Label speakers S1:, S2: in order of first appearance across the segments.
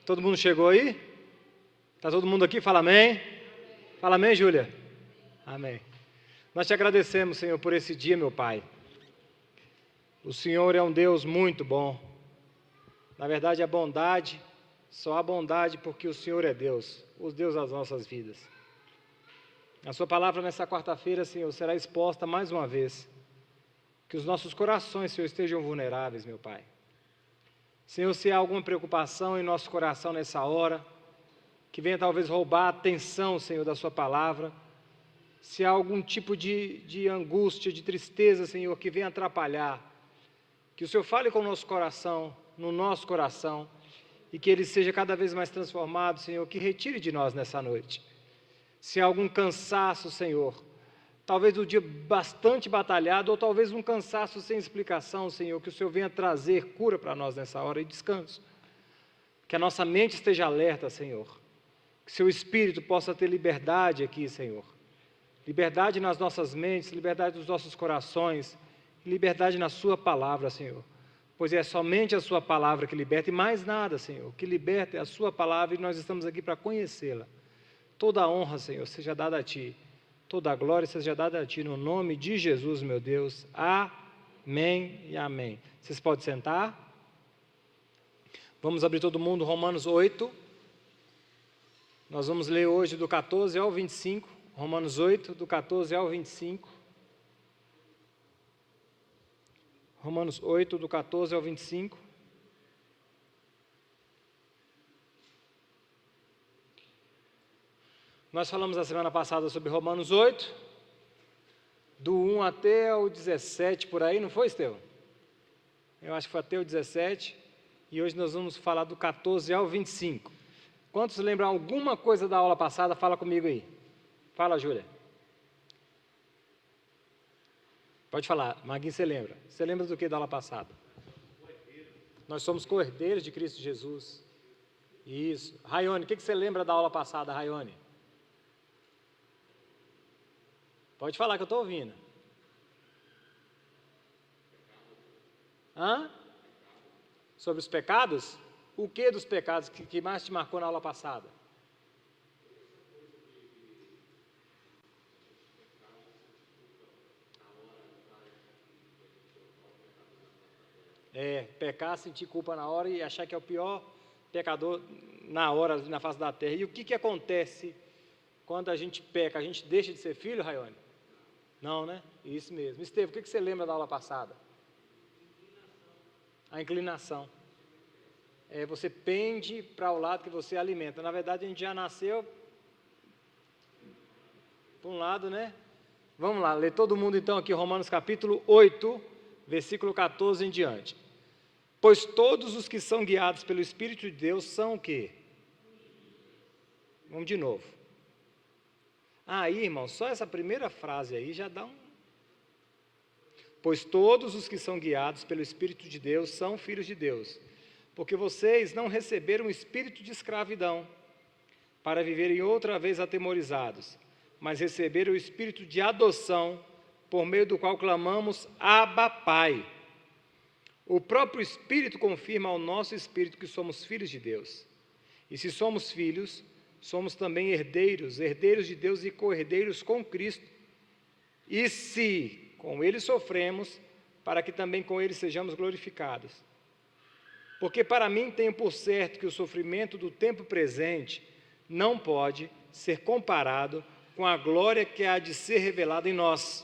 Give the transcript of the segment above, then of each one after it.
S1: Todo mundo chegou aí? Está todo mundo aqui? Fala amém. Fala amém, Júlia. Amém. Nós te agradecemos, Senhor, por esse dia, meu Pai. O Senhor é um Deus muito bom. Na verdade, a bondade, só há bondade porque o Senhor é Deus, o Deus das nossas vidas. A sua palavra nessa quarta-feira, Senhor, será exposta mais uma vez. Que os nossos corações, Senhor, estejam vulneráveis, meu Pai. Senhor, se há alguma preocupação em nosso coração nessa hora, que venha talvez roubar a atenção, Senhor, da sua palavra, se há algum tipo de angústia, de tristeza, Senhor, que venha atrapalhar, que o Senhor fale com o nosso coração, no nosso coração, e que ele seja cada vez mais transformado, Senhor, que retire de nós nessa noite. Se há algum cansaço, Senhor, talvez um dia bastante batalhado, ou talvez um cansaço sem explicação, Senhor, que o Senhor venha trazer cura para nós nessa hora e descanso. Que a nossa mente esteja alerta, Senhor. Que seu Espírito possa ter liberdade aqui, Senhor. Liberdade nas nossas mentes, liberdade nos nossos corações, liberdade na sua palavra, Senhor. Pois é somente a sua palavra que liberta, e mais nada, Senhor. O que liberta é a sua palavra e nós estamos aqui para conhecê-la. Toda a honra, Senhor, seja dada a Ti. Toda a glória seja dada a Ti, no nome de Jesus, meu Deus. Amém e amém. Vocês podem sentar? Vamos abrir todo mundo Romanos 8. Nós vamos ler hoje do 14 ao 25. Romanos 8, do 14 ao 25. Romanos 8, do 14 ao 25. Nós falamos na semana passada sobre Romanos 8, do 1 até o 17, por aí, não foi, Estevão? Eu acho que foi até o 17, e hoje nós vamos falar do 14 ao 25. Quantos lembram alguma coisa da aula passada? Fala comigo aí. Fala, Júlia. Pode falar, Maguinho, você lembra? Você lembra do que da aula passada? Nós somos co-herdeiros de Cristo Jesus. Isso. Raione, o que você lembra da aula passada, Raione? Pode falar que eu estou ouvindo. Hã? Sobre os pecados? O que dos pecados que mais te marcou na aula passada? Pecar, sentir culpa na hora e achar que é o pior pecador na hora, na face da terra. E o que acontece quando a gente peca? A gente deixa de ser filho, Raione? Não, né? Isso mesmo. Estevão, o que você lembra da aula passada? A inclinação. Você pende para o lado que você alimenta. Na verdade, a gente já nasceu por um lado, né? Vamos lá, ler todo mundo então aqui Romanos capítulo 8, versículo 14 em diante. Pois todos os que são guiados pelo Espírito de Deus são o quê? Vamos de novo. Aí, irmão, só essa primeira frase aí já dá um... Pois todos os que são guiados pelo Espírito de Deus são filhos de Deus, porque vocês não receberam o espírito de escravidão, para viverem outra vez atemorizados, mas receberam o espírito de adoção, por meio do qual clamamos, Abba, Pai. O próprio Espírito confirma ao nosso espírito que somos filhos de Deus. E se somos filhos, somos também herdeiros, herdeiros de Deus e co-herdeiros com Cristo. E se com Ele sofremos, para que também com Ele sejamos glorificados. Porque para mim tenho por certo que o sofrimento do tempo presente não pode ser comparado com a glória que há de ser revelada em nós.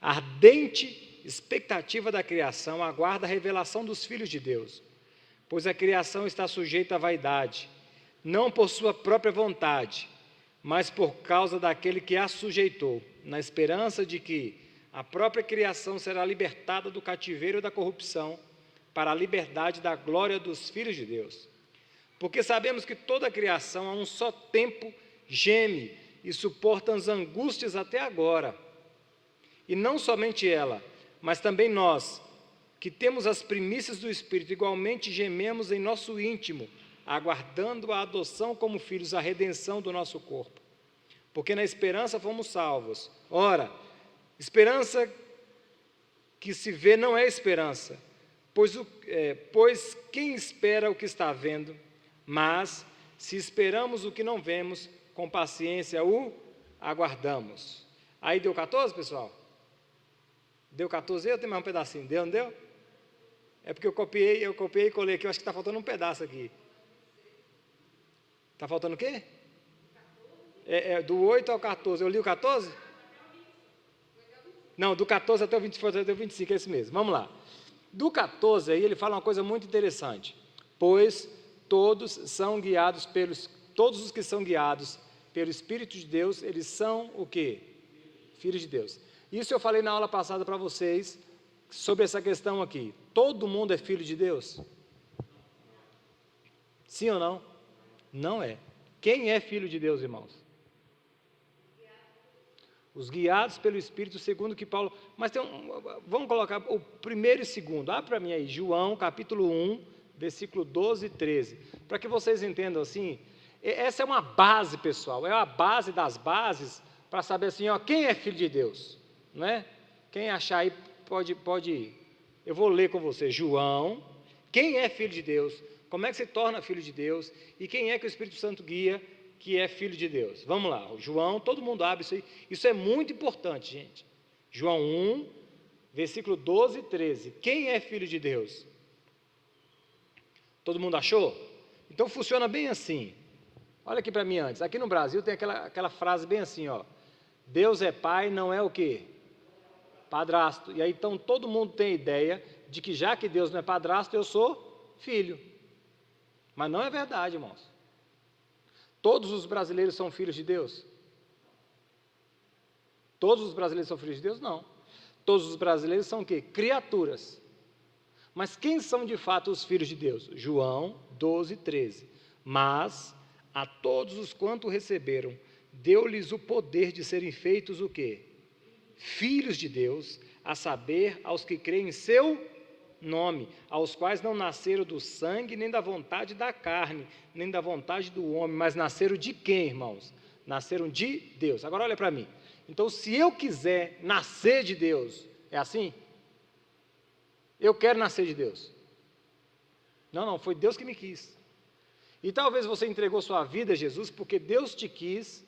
S1: A ardente expectativa da criação aguarda a revelação dos filhos de Deus, pois a criação está sujeita à vaidade, não por sua própria vontade, mas por causa daquele que a sujeitou, na esperança de que a própria criação será libertada do cativeiro da corrupção para a liberdade da glória dos filhos de Deus. Porque sabemos que toda a criação a um só tempo geme e suporta as angústias até agora. E não somente ela, mas também nós, que temos as primícias do Espírito, igualmente gememos em nosso íntimo, aguardando a adoção como filhos, a redenção do nosso corpo. Porque na esperança fomos salvos. Ora, esperança que se vê não é esperança, pois quem espera o que está vendo? Mas, se esperamos o que não vemos, com paciência o aguardamos. Aí deu 14, pessoal? Deu 14? Eu tenho mais um pedacinho. Deu, não deu? É porque eu copiei e colei aqui. Eu acho que está faltando um pedaço aqui. Está faltando o quê? Do 8 ao 14. Eu li o 14? Não, do 14 até o 25, é esse mesmo. Vamos lá. Do 14 aí, ele fala uma coisa muito interessante. Pois todos os que são guiados pelo Espírito de Deus, eles são o quê? Filhos de Deus. Isso eu falei na aula passada para vocês, sobre essa questão aqui. Todo mundo é filho de Deus? Sim ou não? Não é. Quem é filho de Deus, irmãos? Os guiados pelo Espírito, segundo que Paulo... Mas vamos colocar o primeiro e segundo. Abre para mim aí, João, capítulo 1, versículo 12 e 13. Para que vocês entendam assim, essa é uma base, pessoal. É a base das bases para saber assim, ó, quem é filho de Deus. Não é? Quem achar aí pode ir. Eu vou ler com você. João, quem é filho de Deus? Como é que se torna filho de Deus? E quem é que o Espírito Santo guia que é filho de Deus? Vamos lá, João, todo mundo abre isso aí. Isso é muito importante, gente. João 1, versículo 12 e 13. Quem é filho de Deus? Todo mundo achou? Então funciona bem assim. Olha aqui para mim antes. Aqui no Brasil tem aquela frase bem assim, ó. Deus é pai, não é o quê? Padrasto. E aí então todo mundo tem a ideia de que já que Deus não é padrasto, eu sou filho. Mas não é verdade, irmãos. Todos os brasileiros são filhos de Deus? Todos os brasileiros são filhos de Deus? Não. Todos os brasileiros são o quê? Criaturas. Mas quem são de fato os filhos de Deus? João 12, 13. Mas a todos os quanto receberam, deu-lhes o poder de serem feitos o quê? Filhos de Deus, a saber, aos que creem em seu nome, aos quais não nasceram do sangue, nem da vontade da carne, nem da vontade do homem, mas nasceram de quem, irmãos? Nasceram de Deus. Agora olha para mim. Então, se eu quiser nascer de Deus, é assim? Eu quero nascer de Deus. Não, foi Deus que me quis. E talvez você entregou sua vida a Jesus porque Deus te quis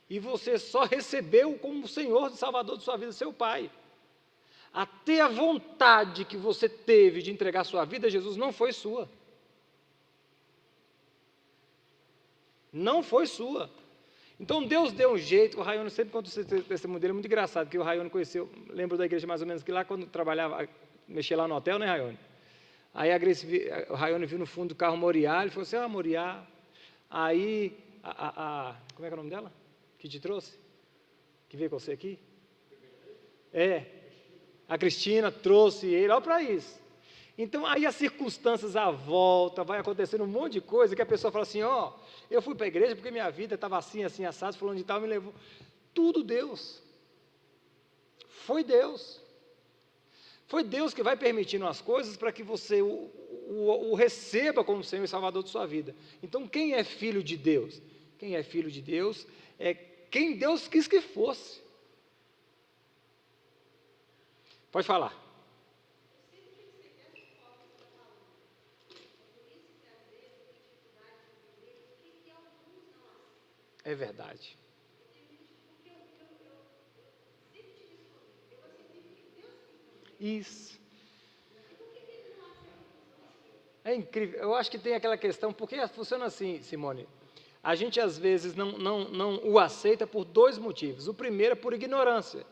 S1: e você só recebeu como Senhor e Salvador de sua vida, seu Pai. Até a vontade que você teve de entregar sua vida a Jesus não foi sua. Não foi sua. Então Deus deu um jeito. O Raione sempre conta esse testemunho dele, é muito engraçado, porque o Raione conheceu, lembro da igreja mais ou menos, que lá quando trabalhava, mexia lá no hotel, né, Raione? Aí o Raione viu no fundo do carro Moriá, ele falou assim, Moriá. Aí, como é que é o nome dela? Que te trouxe? Que veio com você aqui? A Cristina trouxe ele, olha para isso. Então, aí as circunstâncias à volta, vai acontecendo um monte de coisa, que a pessoa fala assim, eu fui para a igreja porque minha vida estava assim, assim, assado, fulano de tal, me levou. Tudo Deus. Foi Deus. Foi Deus que vai permitindo as coisas para que você o receba como Senhor e Salvador de sua vida. Então, quem é filho de Deus? Quem é filho de Deus é quem Deus quis que fosse. Pode falar. É verdade. Isso. É incrível. Eu acho que tem aquela questão, porque funciona assim, Simone. A gente às vezes não o aceita por dois motivos. O primeiro é por ignorância.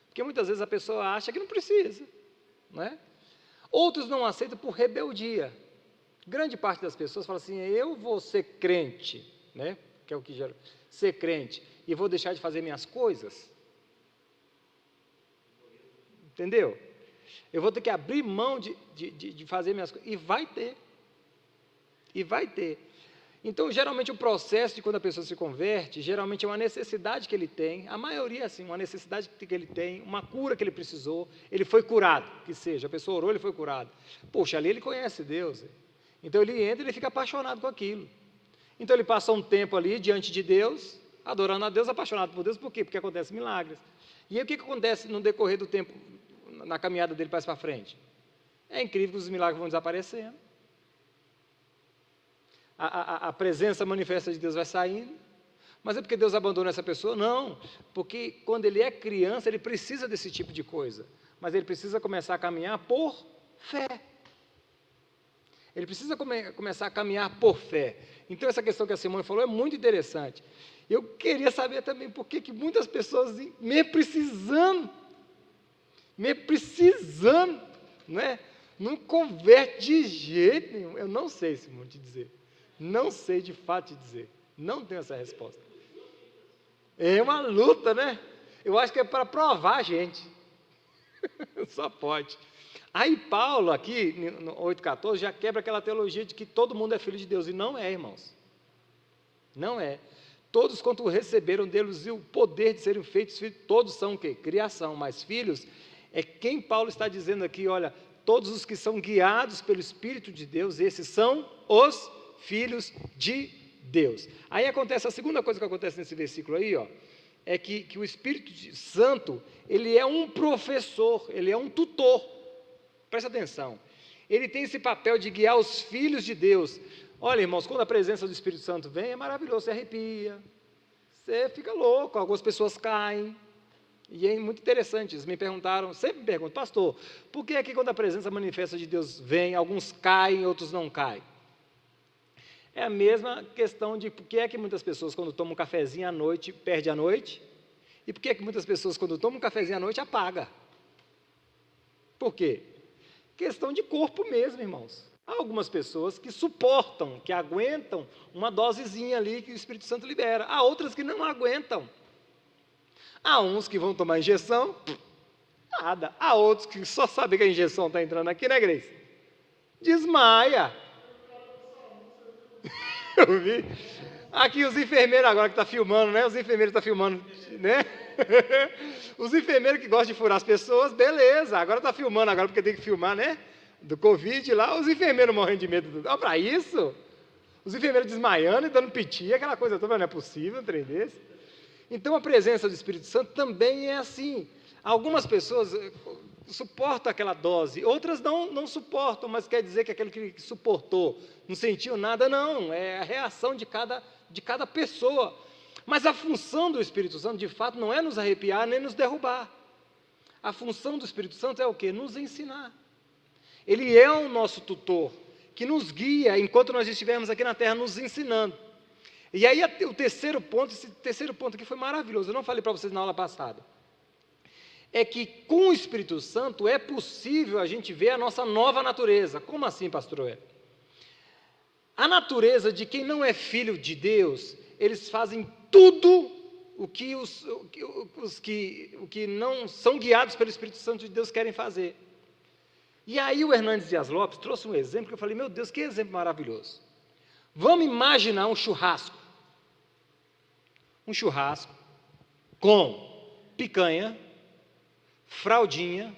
S1: Porque muitas vezes a pessoa acha que não precisa, não é? Outros não aceitam por rebeldia. Grande parte das pessoas fala assim, eu vou ser crente, né? Que é o que gera, ser crente, e vou deixar de fazer minhas coisas. Entendeu? Eu vou ter que abrir mão de fazer minhas coisas, e vai ter. Então, geralmente, o processo de quando a pessoa se converte, geralmente é uma necessidade que ele tem, a maioria, assim, uma necessidade que ele tem, uma cura que ele precisou, ele foi curado, que seja, a pessoa orou, ele foi curado. Poxa, ali ele conhece Deus, então ele entra e ele fica apaixonado com aquilo. Então, ele passa um tempo ali, diante de Deus, adorando a Deus, apaixonado por Deus, por quê? Porque acontecem milagres. E aí, o que acontece no decorrer do tempo, na caminhada dele para frente? É incrível que os milagres vão desaparecendo. a presença manifesta de Deus vai saindo. Mas é porque Deus abandonou essa pessoa? Não, porque quando ele é criança, ele precisa desse tipo de coisa. Mas ele precisa começar a caminhar por fé. Ele precisa começar a caminhar por fé. Então essa questão que a Simone falou é muito interessante. Eu queria saber também por que muitas pessoas, mesmo precisando, não converte de jeito nenhum. Eu não sei, Simone, te dizer. Não sei de fato te dizer. Não tenho essa resposta. É uma luta, né? Eu acho que é para provar a gente. Só pode. Aí Paulo, aqui, no 8,14, já quebra aquela teologia de que todo mundo é filho de Deus. E não é, irmãos. Não é. Todos quanto receberam deles o poder de serem feitos filhos, todos são o quê? Criação. Mas filhos, é quem Paulo está dizendo aqui, olha, todos os que são guiados pelo Espírito de Deus, esses são os filhos de Deus. Aí acontece, a segunda coisa que acontece nesse versículo aí, ó, é que o Espírito Santo, ele é um professor, ele é um tutor. Presta atenção. Ele tem esse papel de guiar os filhos de Deus. Olha, irmãos, quando a presença do Espírito Santo vem, é maravilhoso, você arrepia, você fica louco, algumas pessoas caem. E é muito interessante, eles me perguntaram, sempre me perguntam, pastor, por que é que quando a presença manifesta de Deus vem, alguns caem, outros não caem? É a mesma questão de por que é que muitas pessoas, quando tomam um cafezinho à noite, perdem a noite, e por que é que muitas pessoas, quando tomam um cafezinho à noite, apaga? Por quê? Questão de corpo mesmo, irmãos. Há algumas pessoas que suportam, que aguentam uma dosezinha ali que o Espírito Santo libera. Há outras que não aguentam. Há uns que vão tomar injeção, nada. Há outros que só sabem que a injeção está entrando aqui, né, Grace? Desmaia. Eu vi. Aqui os enfermeiros agora que estão filmando, né? Os enfermeiros estão filmando, né? Os enfermeiros que gostam de furar as pessoas, beleza. Agora está filmando, agora porque tem que filmar, né? Do Covid lá, os enfermeiros morrendo de medo. Olha para isso. Os enfermeiros desmaiando e dando piti, aquela coisa toda, não é possível um trem desse. Então a presença do Espírito Santo também é assim. Algumas pessoas suportam aquela dose, outras não suportam, mas quer dizer que aquele que suportou não sentiu nada, não, é a reação de cada pessoa. Mas a função do Espírito Santo, de fato, não é nos arrepiar nem nos derrubar. A função do Espírito Santo é o quê? Nos ensinar. Ele é o nosso tutor, que nos guia enquanto nós estivermos aqui na terra nos ensinando. E aí o terceiro ponto, esse terceiro ponto aqui foi maravilhoso, eu não falei para vocês na aula passada. É que com o Espírito Santo é possível a gente ver a nossa nova natureza. Como assim, pastor Hélio? A natureza de quem não é filho de Deus, eles fazem tudo o que os que não são guiados pelo Espírito Santo de Deus querem fazer. E aí o Hernandes Dias Lopes trouxe um exemplo que eu falei, meu Deus, que exemplo maravilhoso. Vamos imaginar um churrasco. Um churrasco com picanha, fraldinha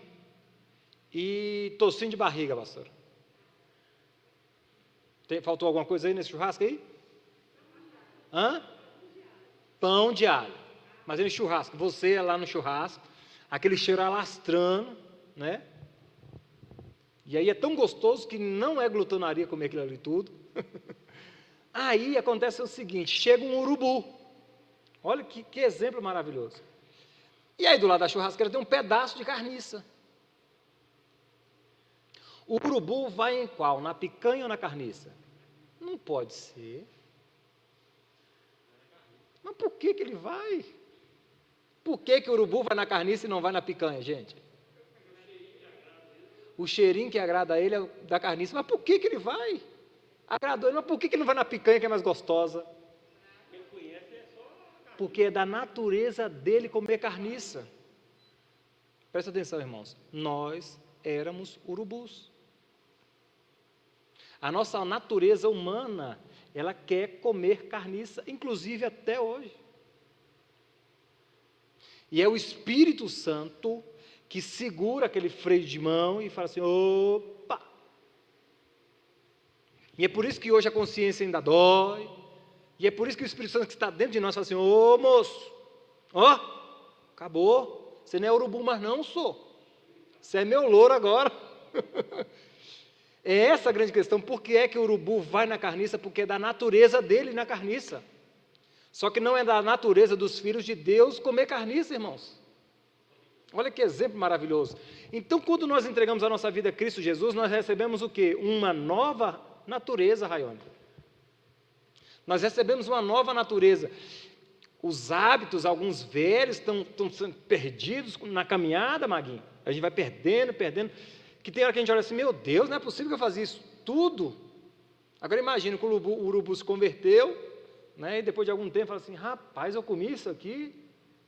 S1: e tocinho de barriga, pastor. Faltou alguma coisa aí nesse churrasco aí? Pão de alho. Mas é no churrasco, você é lá no churrasco, aquele cheiro alastrando, né? E aí é tão gostoso que não é glutonaria comer aquilo ali tudo. Aí acontece o seguinte, chega um urubu. Olha que exemplo maravilhoso. E aí do lado da churrasqueira tem um pedaço de carniça. O urubu vai em qual? Na picanha ou na carniça? Não pode ser. Mas por que ele vai? Por que o urubu vai na carniça e não vai na picanha, gente? O cheirinho que agrada a ele é da carniça. Mas por que ele vai? Agradou ele, mas por que ele não vai na picanha que é mais gostosa? Porque é da natureza dele comer carniça. Presta atenção, irmãos. Nós éramos urubus. A nossa natureza humana, ela quer comer carniça, inclusive até hoje. E é o Espírito Santo que segura aquele freio de mão e fala assim, opa! E é por isso que hoje a consciência ainda dói. E é por isso que o Espírito Santo que está dentro de nós fala assim, ô moço, ó, acabou. Você não é urubu, mas não sou. Você é meu louro agora. É essa a grande questão. Por que é que o urubu vai na carniça? Porque é da natureza dele ir na carniça. Só que não é da natureza dos filhos de Deus comer carniça, irmãos. Olha que exemplo maravilhoso. Então, quando nós entregamos a nossa vida a Cristo Jesus, nós recebemos o quê? Uma nova natureza, Raione. Nós recebemos uma nova natureza. Os hábitos, alguns velhos, estão sendo perdidos na caminhada, Maguinho. A gente vai perdendo, que tem hora que a gente olha assim, meu Deus, não é possível que eu fazia isso tudo. Agora imagina que o urubu se converteu, né, e depois de algum tempo fala assim, rapaz, eu comi isso aqui,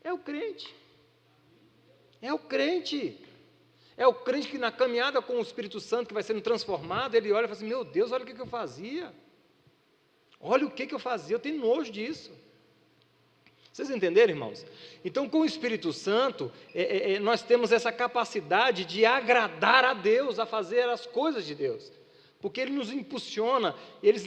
S1: é o crente. É o crente. É o crente que na caminhada com o Espírito Santo, que vai sendo transformado, ele olha e fala assim, meu Deus, olha o que eu fazia. Olha o que eu fazia, eu tenho nojo disso. Vocês entenderam, irmãos? Então, com o Espírito Santo, nós temos essa capacidade de agradar a Deus, a fazer as coisas de Deus. Porque Ele nos impulsiona, Ele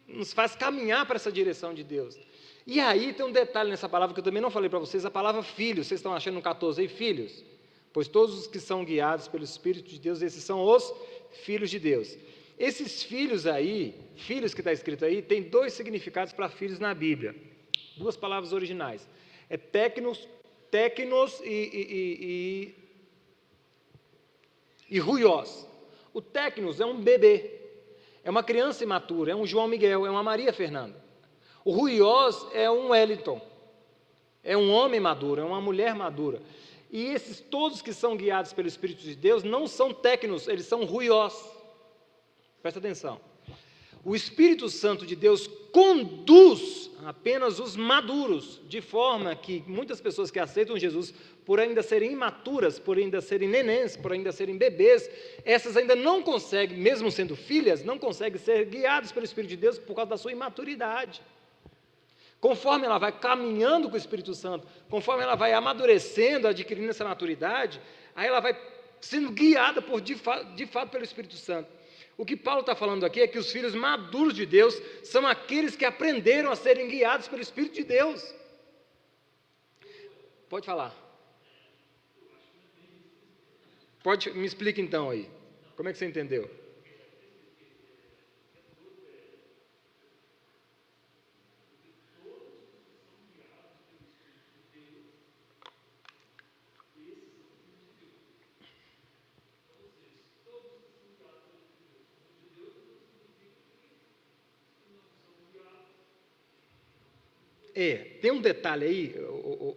S1: nos faz caminhar para essa direção de Deus. E aí tem um detalhe nessa palavra que eu também não falei para vocês, a palavra filhos. Vocês estão achando no 14 aí, filhos? Pois todos os que são guiados pelo Espírito de Deus, esses são os filhos de Deus. Esses filhos aí, filhos que está escrito aí, tem dois significados para filhos na Bíblia. Duas palavras originais. É tecnos e ruios. O tecnos é um bebê, é uma criança imatura, é um João Miguel, é uma Maria Fernanda. O ruios é um Wellington, é um homem maduro, é uma mulher madura. E esses todos que são guiados pelo Espírito de Deus não são tecnos, eles são ruios. Presta atenção. O Espírito Santo de Deus conduz apenas os maduros, de forma que muitas pessoas que aceitam Jesus, por ainda serem imaturas, por ainda serem nenéns, por ainda serem bebês, essas ainda não conseguem, mesmo sendo filhas, não conseguem ser guiadas pelo Espírito de Deus por causa da sua imaturidade. Conforme ela vai caminhando com o Espírito Santo, conforme ela vai amadurecendo, adquirindo essa maturidade, aí ela vai sendo guiada de fato pelo Espírito Santo. O que Paulo está falando aqui é que os filhos maduros de Deus são aqueles que aprenderam a serem guiados pelo Espírito de Deus. Pode falar. Me explica então aí. Como é que você entendeu? Tem um detalhe aí,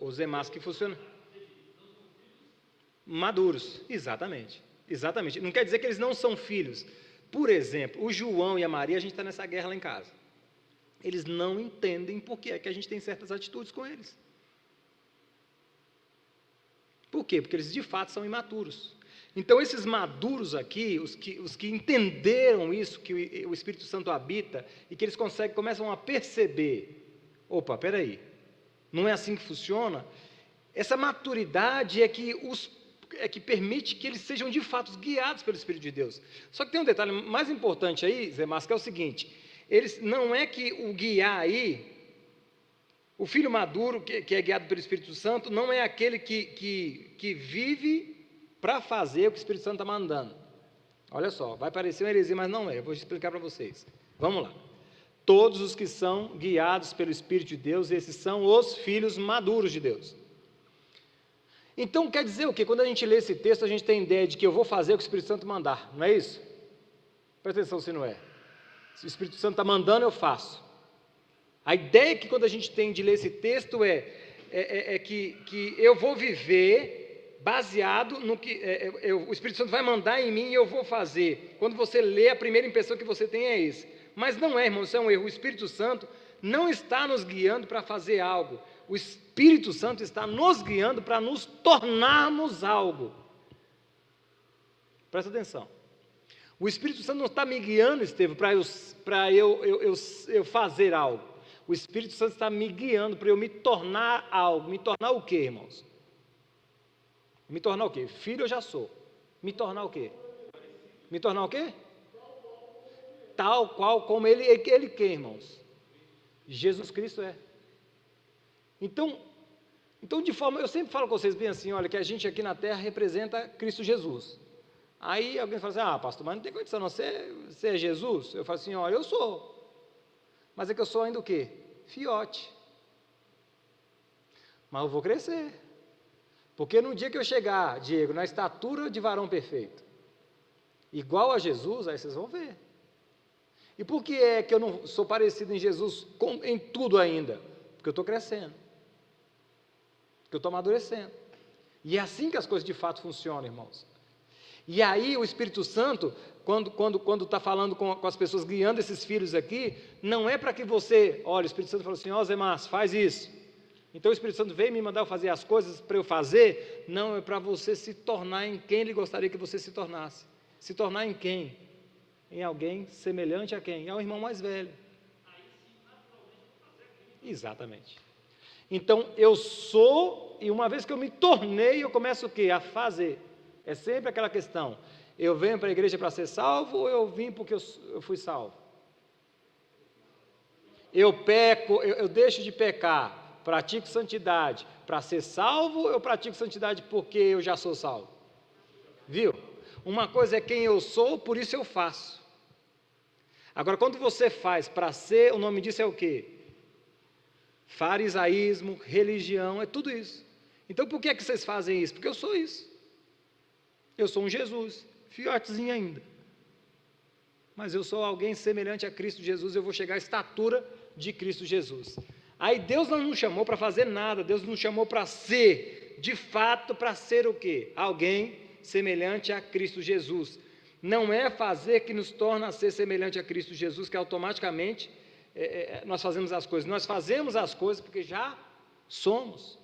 S1: o Zé Márcio, que funciona. Maduros, exatamente. Não quer dizer que eles não são filhos. Por exemplo, o João e a Maria, a gente está nessa guerra lá em casa. Eles não entendem por que é que a gente tem certas atitudes com eles. Por quê? Porque eles de fato são imaturos. Então, esses maduros aqui, os que entenderam isso, que o Espírito Santo habita, e que eles começam a perceber, opa, espera aí, não é assim que funciona? Essa maturidade é que permite que eles sejam de fato guiados pelo Espírito de Deus. Só que tem um detalhe mais importante aí, Zé Márcio, que é o seguinte, não é que o guiar aí, o filho maduro, que é guiado pelo Espírito Santo, não é aquele que vive para fazer o que o Espírito Santo está mandando. Olha só, vai parecer uma heresia, mas não é, eu vou explicar para vocês. Vamos lá. Todos os que são guiados pelo Espírito de Deus, esses são os filhos maduros de Deus. Então, quer dizer o quê? Quando a gente lê esse texto, a gente tem a ideia de que eu vou fazer o que o Espírito Santo mandar, não é isso? Presta atenção se não é. Se o Espírito Santo está mandando, eu faço. A ideia que quando a gente tem de ler esse texto é que eu vou viver baseado no que o Espírito Santo vai mandar em mim e eu vou fazer. Quando você lê, a primeira impressão que você tem é esse. Mas não é, irmão, isso é um erro. O Espírito Santo não está nos guiando para fazer algo. O Espírito Santo está nos guiando para nos tornarmos algo. Presta atenção. O Espírito Santo não está me guiando, Estevão, para eu fazer algo. O Espírito Santo está me guiando para eu me tornar algo. Me tornar o quê, irmãos? Me tornar o quê? Filho eu já sou. Me tornar o quê? Me tornar o quê? Tal qual como ele quer, irmãos. Jesus Cristo é. Então, de forma, eu sempre falo com vocês bem assim, olha, que a gente aqui na terra representa Cristo Jesus. Aí alguém fala assim, pastor, mas não tem condição não, você é Jesus? Eu falo assim, eu sou. Mas é que eu sou ainda o quê? Fiote. Mas eu vou crescer. Porque no dia que eu chegar, Diego, na estatura de varão perfeito, igual a Jesus, aí vocês vão ver. E por que é que eu não sou parecido em Jesus em tudo ainda? Porque eu estou crescendo. Porque eu estou amadurecendo. E é assim que as coisas de fato funcionam, irmãos. E aí o Espírito Santo, quando está falando com as pessoas, guiando esses filhos aqui, não é para que você, olha, o Espírito Santo falou assim, Zé Márcio, faz isso. Então o Espírito Santo veio me mandar eu fazer as coisas para eu fazer, não, é para você se tornar em quem Ele gostaria que você se tornasse. Se tornar em quem? Em alguém semelhante a quem? Ao irmão mais velho. Exatamente. Então eu sou, e uma vez que eu me tornei, eu começo o quê? A fazer. É sempre aquela questão, eu venho para a igreja para ser salvo ou eu vim porque eu fui salvo? Eu peco, eu deixo de pecar, pratico santidade para ser salvo ou eu pratico santidade porque eu já sou salvo? Viu? Uma coisa é quem eu sou, por isso eu faço. Agora, quando você faz para ser, o nome disso é o quê? Farisaísmo, religião, é tudo isso. Então, por que é que vocês fazem isso? Porque eu sou isso. Eu sou um Jesus, fiotezinho ainda. Mas eu sou alguém semelhante a Cristo Jesus, eu vou chegar à estatura de Cristo Jesus. Aí Deus não nos chamou para fazer nada, Deus nos chamou para ser, de fato, para ser o quê? Alguém semelhante a Cristo Jesus. Não é fazer que nos torna a ser semelhante a Cristo Jesus, que automaticamente nós fazemos as coisas. Nós fazemos as coisas porque já somos.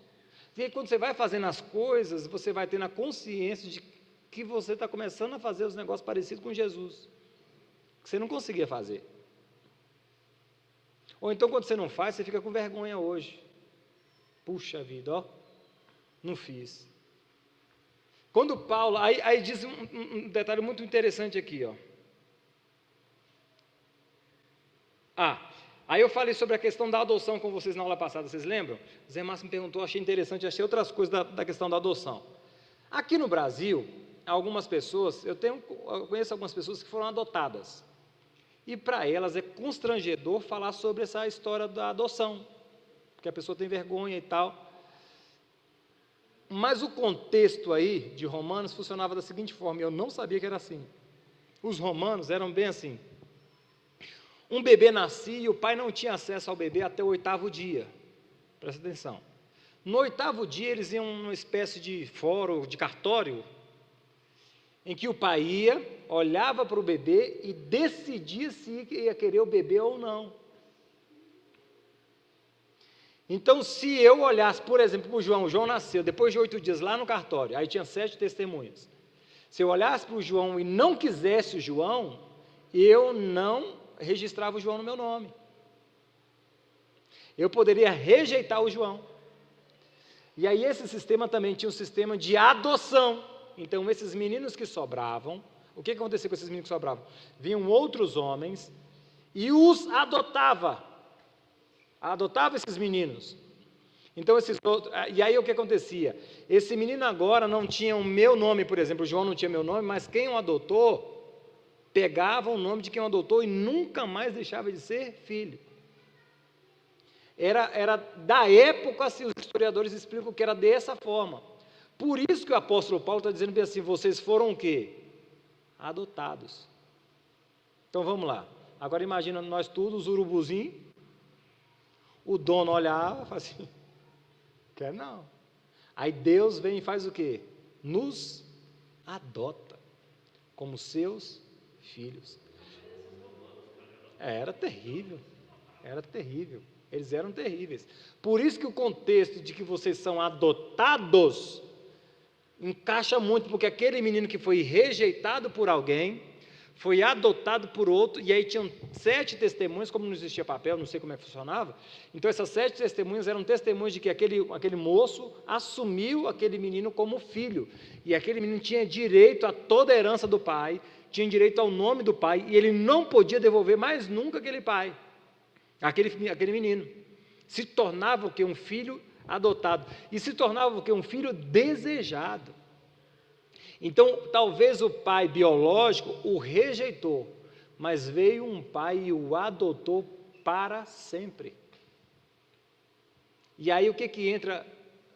S1: E aí, quando você vai fazendo as coisas, você vai tendo a consciência de que você está começando a fazer os negócios parecidos com Jesus, que você não conseguia fazer. Ou então, quando você não faz, você fica com vergonha hoje. Puxa vida, não fiz. Quando Paulo, aí diz um detalhe muito interessante aqui, aí eu falei sobre a questão da adoção com vocês na aula passada, vocês lembram? O Zé Márcio me perguntou, achei interessante, achei outras coisas da questão da adoção. Aqui no Brasil, algumas pessoas, eu conheço algumas pessoas que foram adotadas, e para elas é constrangedor falar sobre essa história da adoção, porque a pessoa tem vergonha e tal. Mas o contexto aí de Romanos funcionava da seguinte forma, eu não sabia que era assim. Os romanos eram bem assim. Um bebê nascia e o pai não tinha acesso ao bebê até o 8º dia. Presta atenção. No 8º dia eles iam numa espécie de fórum, de cartório, em que o pai ia, olhava para o bebê e decidia se ia querer o bebê ou não. Então, se eu olhasse, por exemplo, para o João nasceu depois de 8 dias lá no cartório, aí tinha 7 testemunhas. Se eu olhasse para o João e não quisesse o João, eu não registrava o João no meu nome. Eu poderia rejeitar o João. E aí esse sistema também tinha um sistema de adoção. Então, esses meninos que sobravam, o que acontecia com esses meninos que sobravam? Vinham outros homens e os adotava esses meninos. Então, e aí o que acontecia? Esse menino agora não tinha o meu nome, por exemplo, o João não tinha meu nome, mas quem o adotou, pegava o nome de quem o adotou e nunca mais deixava de ser filho. Era da época, assim, os historiadores explicam que era dessa forma. Por isso que o apóstolo Paulo está dizendo bem assim, vocês foram o quê? Adotados. Então, vamos lá. Agora imagina nós todos, os urubuzinhos, o dono olhava e falava assim, quer não. Aí Deus vem e faz o quê? Nos adota como seus filhos. Era terrível, eles eram terríveis. Por isso que o contexto de que vocês são adotados encaixa muito, porque aquele menino que foi rejeitado por alguém, foi adotado por outro, e aí tinham 7 testemunhas, como não existia papel, não sei como é que funcionava, então essas 7 testemunhas eram testemunhas de que aquele moço assumiu aquele menino como filho, e aquele menino tinha direito a toda a herança do pai, tinha direito ao nome do pai, e ele não podia devolver mais nunca aquele pai, aquele menino, se tornava o que? Um filho adotado, e se tornava o que? Um filho desejado. Então, talvez o pai biológico o rejeitou, mas veio um pai e o adotou para sempre. E aí o que entra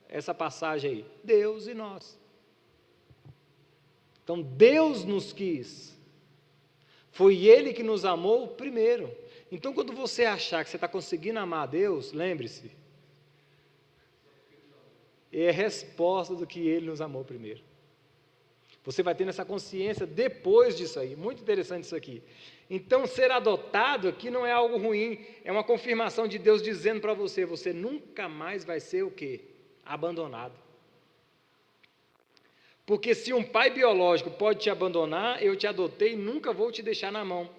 S1: essa passagem aí? Deus e nós. Então, Deus nos quis. Foi Ele que nos amou primeiro. Então, quando você achar que você está conseguindo amar a Deus, lembre-se, é resposta do que Ele nos amou primeiro. Você vai tendo essa consciência depois disso aí. Muito interessante isso aqui. Então, ser adotado aqui não é algo ruim, é uma confirmação de Deus dizendo para você, você nunca mais vai ser o quê? Abandonado. Porque se um pai biológico pode te abandonar, eu te adotei e nunca vou te deixar na mão.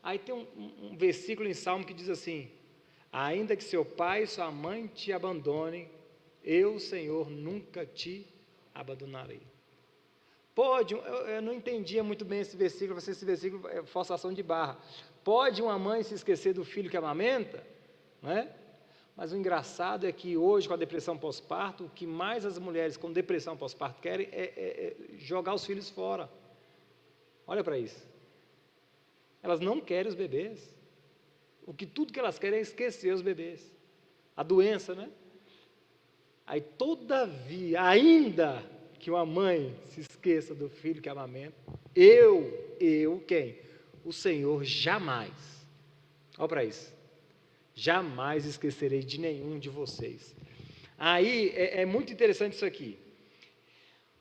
S1: Aí tem um versículo em Salmo que diz assim, ainda que seu pai e sua mãe te abandonem, eu, Senhor, nunca te abandonarei. Pode, eu não entendia muito bem esse versículo, esse versículo é forçação de barra. Pode uma mãe se esquecer do filho que amamenta? Não é? Mas o engraçado é que hoje, com a depressão pós-parto, o que mais as mulheres com depressão pós-parto querem é jogar os filhos fora. Olha para isso. Elas não querem os bebês. Tudo que elas querem é esquecer os bebês. A doença, né? Aí, todavia, ainda que uma mãe se esqueça do filho que amamenta, quem? O Senhor jamais, olha para isso, jamais esquecerei de nenhum de vocês. Aí, é muito interessante isso aqui.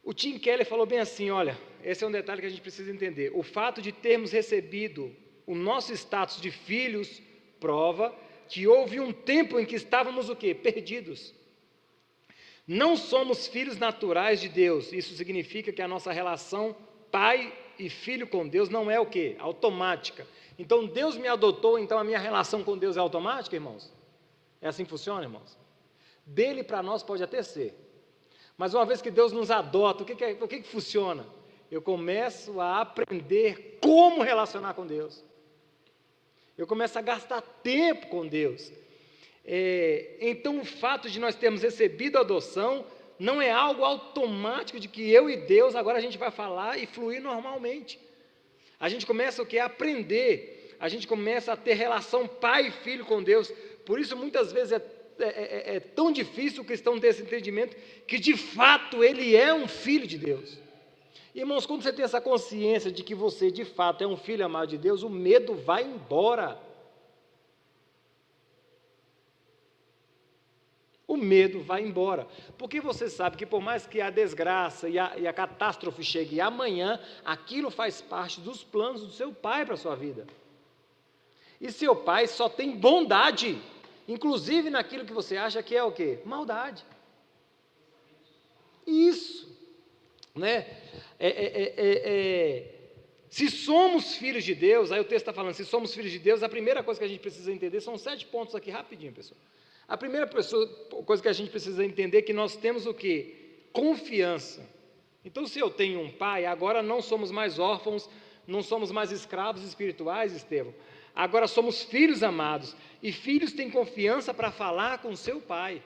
S1: O Tim Keller falou bem assim, olha, esse é um detalhe que a gente precisa entender. O fato de termos recebido o nosso status de filhos prova que houve um tempo em que estávamos o quê? Perdidos. Não somos filhos naturais de Deus, isso significa que a nossa relação pai e filho com Deus não é o quê? Automática. Então Deus me adotou, então a minha relação com Deus é automática, irmãos? É assim que funciona, irmãos? Dele para nós pode até ser, mas uma vez que Deus nos adota, o que funciona? Eu começo a aprender como relacionar com Deus, eu começo a gastar tempo com Deus. Então o fato de nós termos recebido a adoção não é algo automático de que eu e Deus agora a gente vai falar e fluir normalmente. A gente começa o que? A aprender, a gente começa a ter relação pai e filho com Deus. Por isso muitas vezes é tão difícil o cristão ter esse entendimento que de fato ele é um filho de Deus. Irmãos, quando você tem essa consciência de que você de fato é um filho amado de Deus, o medo vai embora. O medo vai embora, porque você sabe que por mais que a desgraça e a catástrofe chegue amanhã, aquilo faz parte dos planos do seu pai para a sua vida. E seu pai só tem bondade, inclusive naquilo que você acha que é o quê? Maldade. Isso, né? Se somos filhos de Deus, aí o texto está falando, se somos filhos de Deus, a primeira coisa que a gente precisa entender, são 7 pontos aqui rapidinho, pessoal. A primeira coisa que a gente precisa entender é que nós temos o quê? Confiança. Então, se eu tenho um pai, agora não somos mais órfãos, não somos mais escravos espirituais, Estevão. Agora somos filhos amados. E filhos têm confiança para falar com seu pai.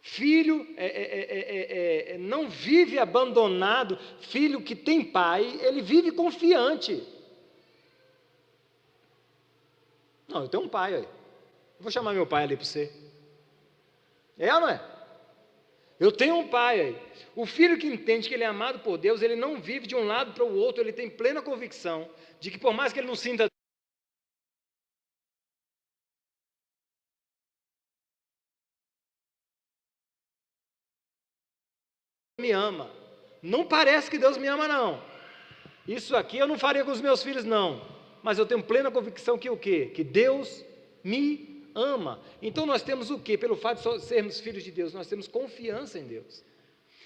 S1: Filho não vive abandonado. Filho que tem pai, ele vive confiante. Não, eu tenho um pai aí. Vou chamar meu pai ali para você. É ou não é? Eu tenho um pai aí. O filho que entende que ele é amado por Deus, ele não vive de um lado para o outro, ele tem plena convicção de que por mais que ele não sinta, me ama. Não parece que Deus me ama, não. Isso aqui eu não faria com os meus filhos, não. Mas eu tenho plena convicção que o quê? Que Deus me ama. Então nós temos o quê? Pelo fato de sermos filhos de Deus, nós temos confiança em Deus.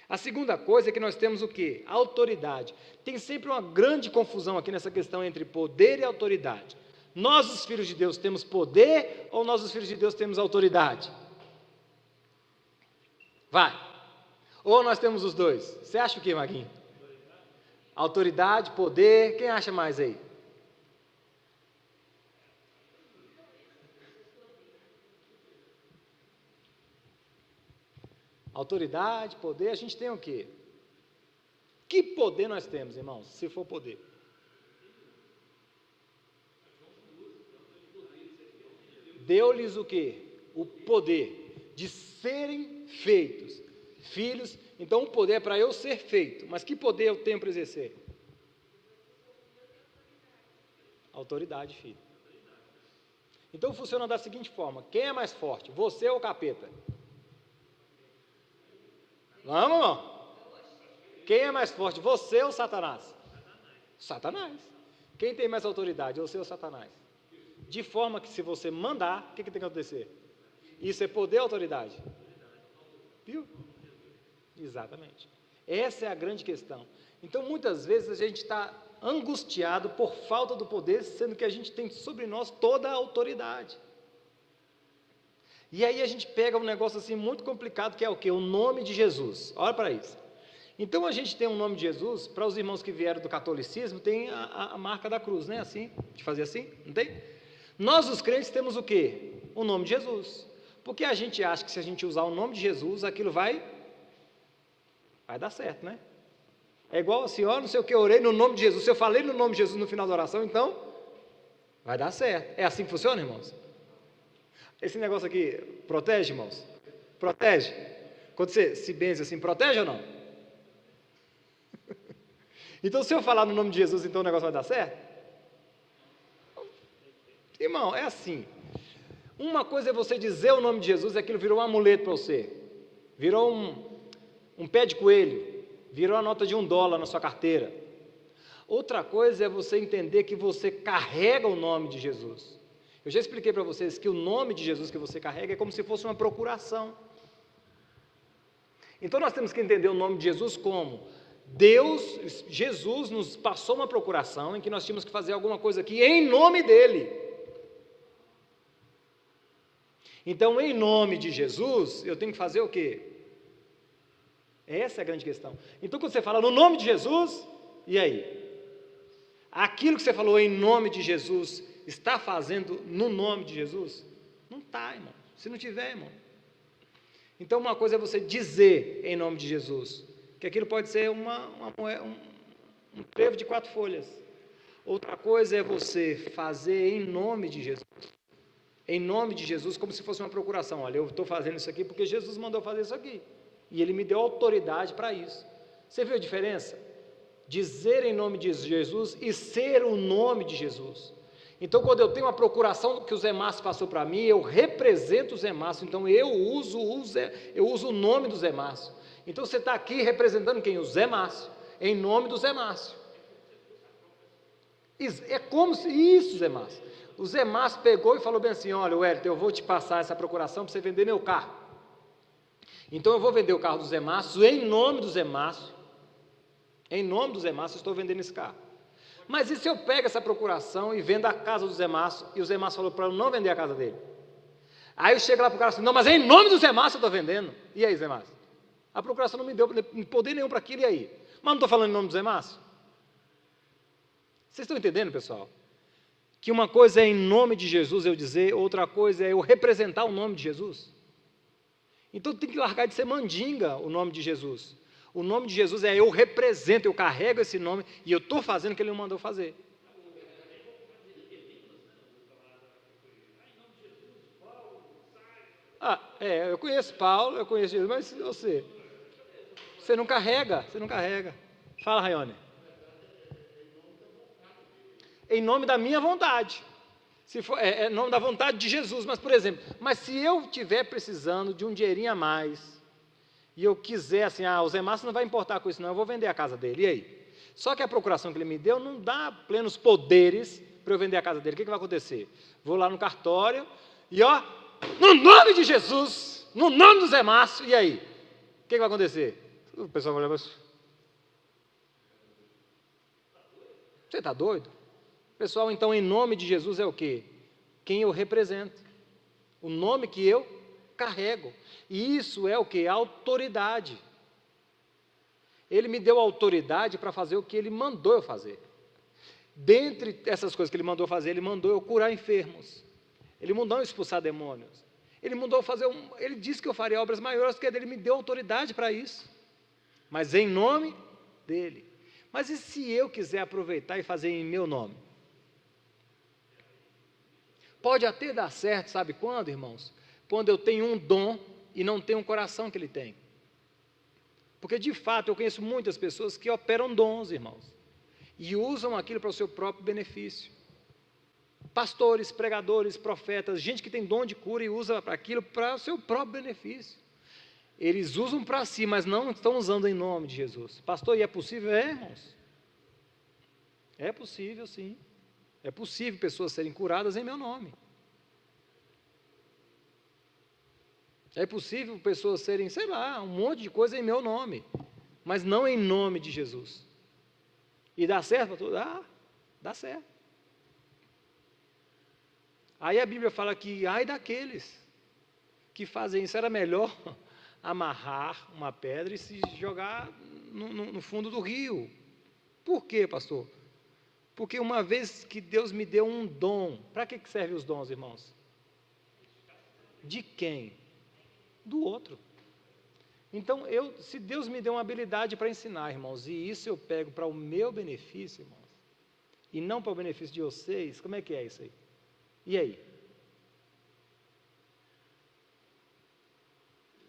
S1: A segunda coisa é que nós temos o quê? Autoridade. Tem sempre uma grande confusão aqui nessa questão entre poder e autoridade. Nós, os filhos de Deus, temos poder ou nós, os filhos de Deus, temos autoridade? Vai. Ou nós temos os dois? Você acha o quê, Maguinho? Autoridade, poder, quem acha mais aí? Autoridade, poder, a gente tem o quê? Que poder nós temos, irmãos, se for poder? Deu-lhes o quê? O poder de serem feitos filhos. Então o poder é para eu ser feito. Mas que poder eu tenho para exercer? Autoridade, filho. Então funciona da seguinte forma: quem é mais forte, você ou o capeta? Vamos, irmão? Quem é mais forte, você ou Satanás? Satanás. Quem tem mais autoridade, você ou Satanás? De forma que se você mandar, o que tem que acontecer? Isso é poder ou autoridade? Viu? Exatamente. Essa é a grande questão. Então muitas vezes a gente está angustiado por falta do poder, sendo que a gente tem sobre nós toda a autoridade. E aí a gente pega um negócio assim muito complicado, que é o quê? O nome de Jesus. Olha para isso. Então a gente tem um nome de Jesus, para os irmãos que vieram do catolicismo, tem a marca da cruz, né? Assim, de fazer assim, não tem? Nós os crentes temos o quê? O nome de Jesus. Porque a gente acha que se a gente usar o nome de Jesus, aquilo vai dar certo, né? É igual assim, ó, não sei o que, eu orei no nome de Jesus. Se eu falei no nome de Jesus no final da oração, então vai dar certo. É assim que funciona, irmãos? Esse negócio aqui protege, irmãos? Protege? Quando você se benze assim, protege ou não? Então, se eu falar no nome de Jesus, então o negócio vai dar certo? Irmão, é assim. Uma coisa é você dizer o nome de Jesus, e aquilo virou um amuleto para você. Virou um pé de coelho. Virou a nota de $1 na sua carteira. Outra coisa é você entender que você carrega o nome de Jesus. Eu já expliquei para vocês que o nome de Jesus que você carrega é como se fosse uma procuração. Então nós temos que entender o nome de Jesus como Jesus nos passou uma procuração em que nós tínhamos que fazer alguma coisa aqui em nome dele. Então, em nome de Jesus, eu tenho que fazer o quê? Essa é a grande questão. Então, quando você fala no nome de Jesus, e aí? Aquilo que você falou em nome de Jesus, está fazendo no nome de Jesus? Não está, irmão. Se não tiver, irmão. Então, uma coisa é você dizer em nome de Jesus, que aquilo pode ser um trevo de 4 folhas. Outra coisa é você fazer em nome de Jesus. Em nome de Jesus, como se fosse uma procuração. Olha, eu estou fazendo isso aqui porque Jesus mandou fazer isso aqui. E Ele me deu autoridade para isso. Você viu a diferença? Dizer em nome de Jesus e ser o nome de Jesus. Então, quando eu tenho uma procuração que o Zé Márcio passou para mim, eu represento o Zé Márcio. Então, eu uso o nome do Zé Márcio. Então, você está aqui representando quem? O Zé Márcio. Em nome do Zé Márcio. É como se... Isso, Zé Márcio. O Zé Márcio pegou e falou bem assim: olha, Wellington, eu vou te passar essa procuração para você vender meu carro. Então eu vou vender o carro do Zé Márcio em nome do Zé Márcio. Em nome do Zé Márcio eu estou vendendo esse carro. Mas e se eu pego essa procuração e vendo a casa do Zé Márcio, e o Zé Márcio falou para eu não vender a casa dele? Aí eu chego lá para o cara assim: não, mas em nome do Zé Márcio eu estou vendendo. E aí, Zé Márcio? A procuração não me deu poder nenhum para aquilo, e aí? Mas não estou falando em nome do Zé Márcio? Vocês estão entendendo, pessoal? Que uma coisa é em nome de Jesus eu dizer, outra coisa é eu representar o nome de Jesus. Então tem que largar de ser mandinga o nome de Jesus. O nome de Jesus é eu represento, eu carrego esse nome e eu estou fazendo o que Ele me mandou fazer. Eu conheço Paulo, eu conheço Jesus, mas você não carrega, Fala, Raione. Em nome da minha vontade. Se for, em nome da vontade de Jesus. Mas, por exemplo, se eu estiver precisando de um dinheirinho a mais, e eu quiser assim, o Zé Márcio não vai importar com isso não, eu vou vender a casa dele, e aí? Só que a procuração que ele me deu não dá plenos poderes para eu vender a casa dele. O que vai acontecer? Vou lá no cartório, e no nome de Jesus, no nome do Zé Márcio, e aí? O que vai acontecer? O pessoal vai olhar, você está doido? Pessoal, então, em nome de Jesus é o quê? Quem eu represento. O nome que eu carrego. E isso é o quê? A autoridade. Ele me deu autoridade para fazer o que Ele mandou eu fazer. Dentre essas coisas que Ele mandou fazer, Ele mandou eu curar enfermos. Ele mandou eu expulsar demônios. Ele mandou eu fazer Ele disse que eu faria obras maiores, que Ele me deu autoridade para isso. Mas em nome dele. Mas e se eu quiser aproveitar e fazer em meu nome? Pode até dar certo, sabe quando, irmãos? Quando eu tenho um dom e não tenho um coração que ele tem. Porque, de fato, eu conheço muitas pessoas que operam dons, irmãos, e usam aquilo para o seu próprio benefício. Pastores, pregadores, profetas, gente que tem dom de cura e usa aquilo para o seu próprio benefício. Eles usam para si, mas não estão usando em nome de Jesus. Pastor, e é possível? É, irmãos. É possível, sim. É possível pessoas serem curadas em meu nome. É possível pessoas serem, sei lá, um monte de coisa em meu nome, mas não em nome de Jesus. E dá certo para tudo? Dá certo. Aí a Bíblia fala que, ai daqueles que fazem isso, era melhor amarrar uma pedra e se jogar no fundo do rio. Por quê, pastor? Porque uma vez que Deus me deu um dom, para que servem os dons, irmãos? De quem? Do outro. Então, se Deus me deu uma habilidade para ensinar, irmãos, e isso eu pego para o meu benefício, irmãos, e não para o benefício de vocês, como é que é isso aí? E aí?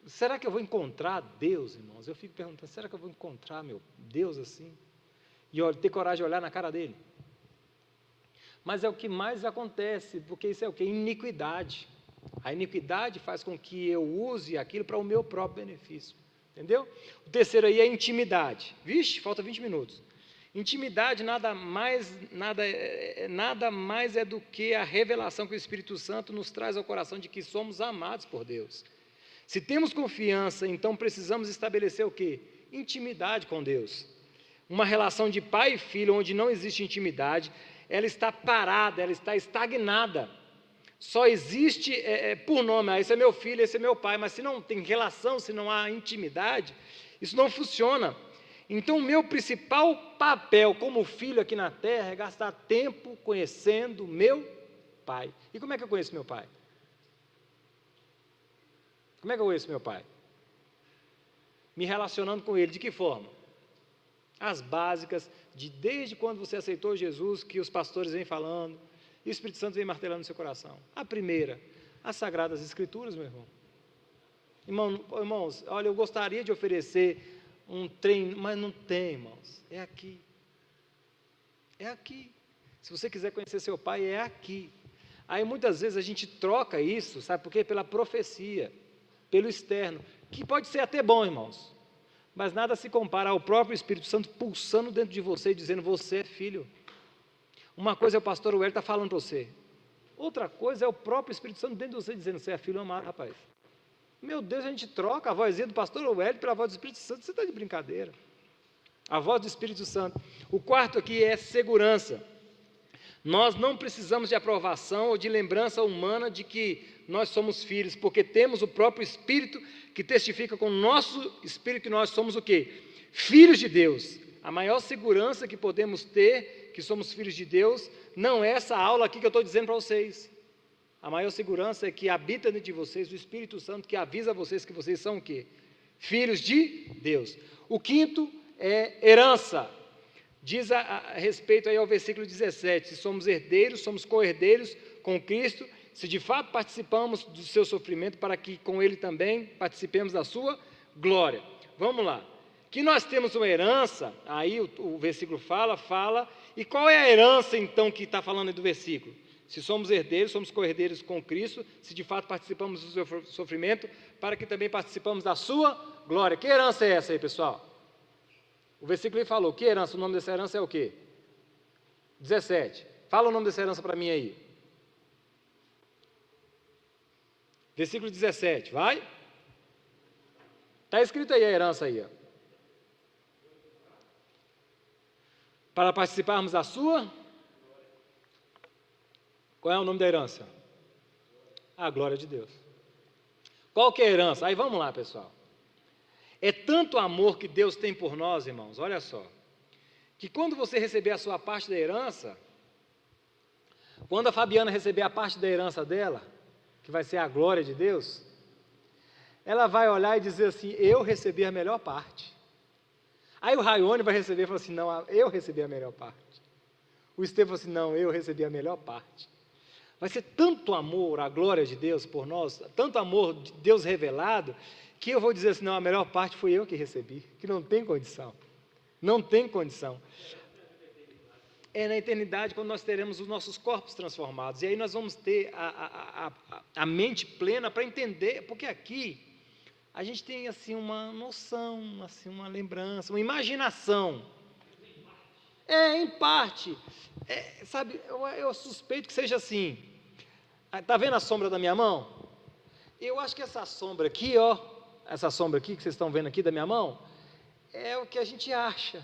S1: Será que eu vou encontrar Deus, irmãos? Eu fico perguntando, será que eu vou encontrar meu Deus assim? E ter coragem de olhar na cara dele? Mas é o que mais acontece, porque isso é o que? Iniquidade. A iniquidade faz com que eu use aquilo para o meu próprio benefício. Entendeu? O terceiro aí é intimidade. Vixe, falta 20 minutos. Intimidade nada mais é do que a revelação que o Espírito Santo nos traz ao coração de que somos amados por Deus. Se temos confiança, então precisamos estabelecer o quê? Intimidade com Deus. Uma relação de pai e filho onde não existe intimidade, ela está parada, ela está estagnada. Só existe por nome, esse é meu filho, esse é meu pai, mas se não tem relação, se não há intimidade, isso não funciona. Então, o meu principal papel como filho aqui na terra é gastar tempo conhecendo meu pai. E como é que eu conheço meu pai? Como é que eu conheço meu pai? Me relacionando com ele, de que forma? As básicas, desde quando você aceitou Jesus, que os pastores vêm falando, e o Espírito Santo vem martelando no seu coração. A primeira, as Sagradas Escrituras, meu irmão. Irmãos, olha, eu gostaria de oferecer um treino, mas não tem, irmãos. É aqui. É aqui. Se você quiser conhecer seu pai, é aqui. Aí muitas vezes a gente troca isso, sabe por quê? Pela profecia, pelo externo, que pode ser até bom, irmãos. Mas nada se compara ao próprio Espírito Santo pulsando dentro de você e dizendo, você é filho. Uma coisa é o pastor Wellington está falando para você. Outra coisa é o próprio Espírito Santo dentro de você dizendo, você é filho amado, rapaz. Meu Deus, a gente troca a vozinha do pastor Wellington pela voz do Espírito Santo, você está de brincadeira. A voz do Espírito Santo. O quarto aqui é segurança. Nós não precisamos de aprovação ou de lembrança humana de que nós somos filhos, porque temos o próprio Espírito que testifica com o nosso Espírito que nós somos o quê? Filhos de Deus. A maior segurança que podemos ter, que somos filhos de Deus, não é essa aula aqui que eu estou dizendo para vocês. A maior segurança é que habita dentro de vocês o Espírito Santo que avisa vocês que vocês são o quê? Filhos de Deus. O quinto é herança. Diz a respeito aí ao versículo 17, se somos herdeiros, somos co-herdeiros com Cristo, se de fato participamos do seu sofrimento, para que com Ele também participemos da sua glória. Vamos lá. Que nós temos uma herança, aí o versículo fala, e qual é a herança então que está falando aí do versículo? Se somos herdeiros, somos co-herdeiros com Cristo, se de fato participamos do seu sofrimento, para que também participamos da sua glória. Que herança é essa aí, pessoal? O versículo aí falou, que herança? O nome dessa herança é o quê? 17. Fala o nome dessa herança para mim aí. Versículo 17, vai. Está escrito aí a herança aí, ó. Para participarmos da sua... Qual é o nome da herança? A glória de Deus. Qual que é a herança? Aí vamos lá, pessoal. É tanto amor que Deus tem por nós, irmãos, olha só, que quando você receber a sua parte da herança, quando a Fabiana receber a parte da herança dela, que vai ser a glória de Deus, ela vai olhar e dizer assim, eu recebi a melhor parte. Aí o Raione vai receber e fala assim, não, eu recebi a melhor parte. O Estevão fala assim, não, eu recebi a melhor parte. Vai ser tanto amor, a glória de Deus por nós, tanto amor de Deus revelado, que eu vou dizer assim, não, a melhor parte foi eu que recebi, que não tem condição. Não tem condição. É na eternidade quando nós teremos os nossos corpos transformados. E aí nós vamos ter a mente plena para entender, porque aqui a gente tem assim uma noção, assim, uma lembrança, uma imaginação. Em parte. Sabe, eu suspeito que seja assim. Está vendo a sombra da minha mão? Eu acho que essa sombra aqui, essa sombra aqui que vocês estão vendo aqui da minha mão, é o que a gente acha.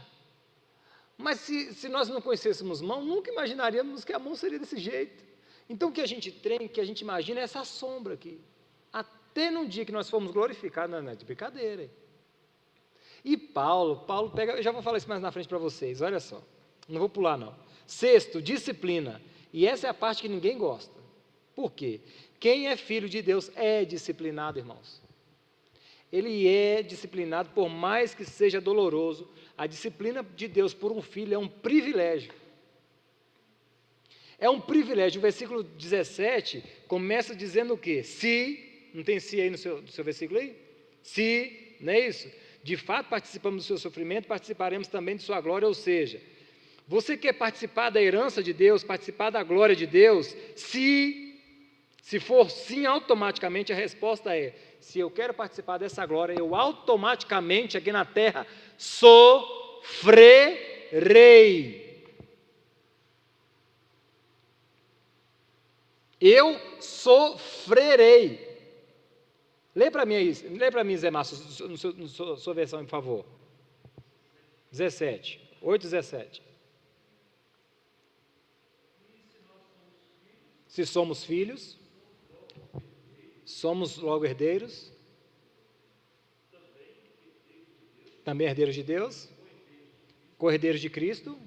S1: Mas se nós não conhecêssemos mão, nunca imaginaríamos que a mão seria desse jeito. Então o que a gente treina, o que a gente imagina é essa sombra aqui. Até no dia que nós formos glorificados, não é de brincadeira. E Paulo pega, eu já vou falar isso mais na frente para vocês, olha só. Não vou pular não. Sexto, disciplina. E essa é a parte que ninguém gosta. Por quê? Quem é filho de Deus é disciplinado, irmãos. Ele é disciplinado, por mais que seja doloroso. A disciplina de Deus por um filho é um privilégio. É um privilégio. O versículo 17 começa dizendo o quê? Se, não tem se aí no seu versículo aí? Se, não é isso? De fato participamos do seu sofrimento, participaremos também de sua glória, ou seja, você quer participar da herança de Deus, participar da glória de Deus? Se for sim, automaticamente a resposta é, se eu quero participar dessa glória, eu automaticamente aqui na terra sofrerei. Eu sofrerei. Lê para mim, Zé Márcio, na sua versão, por favor. 8:17. Se somos filhos, somos logo herdeiros, também herdeiros de Deus, co-herdeiros de Cristo.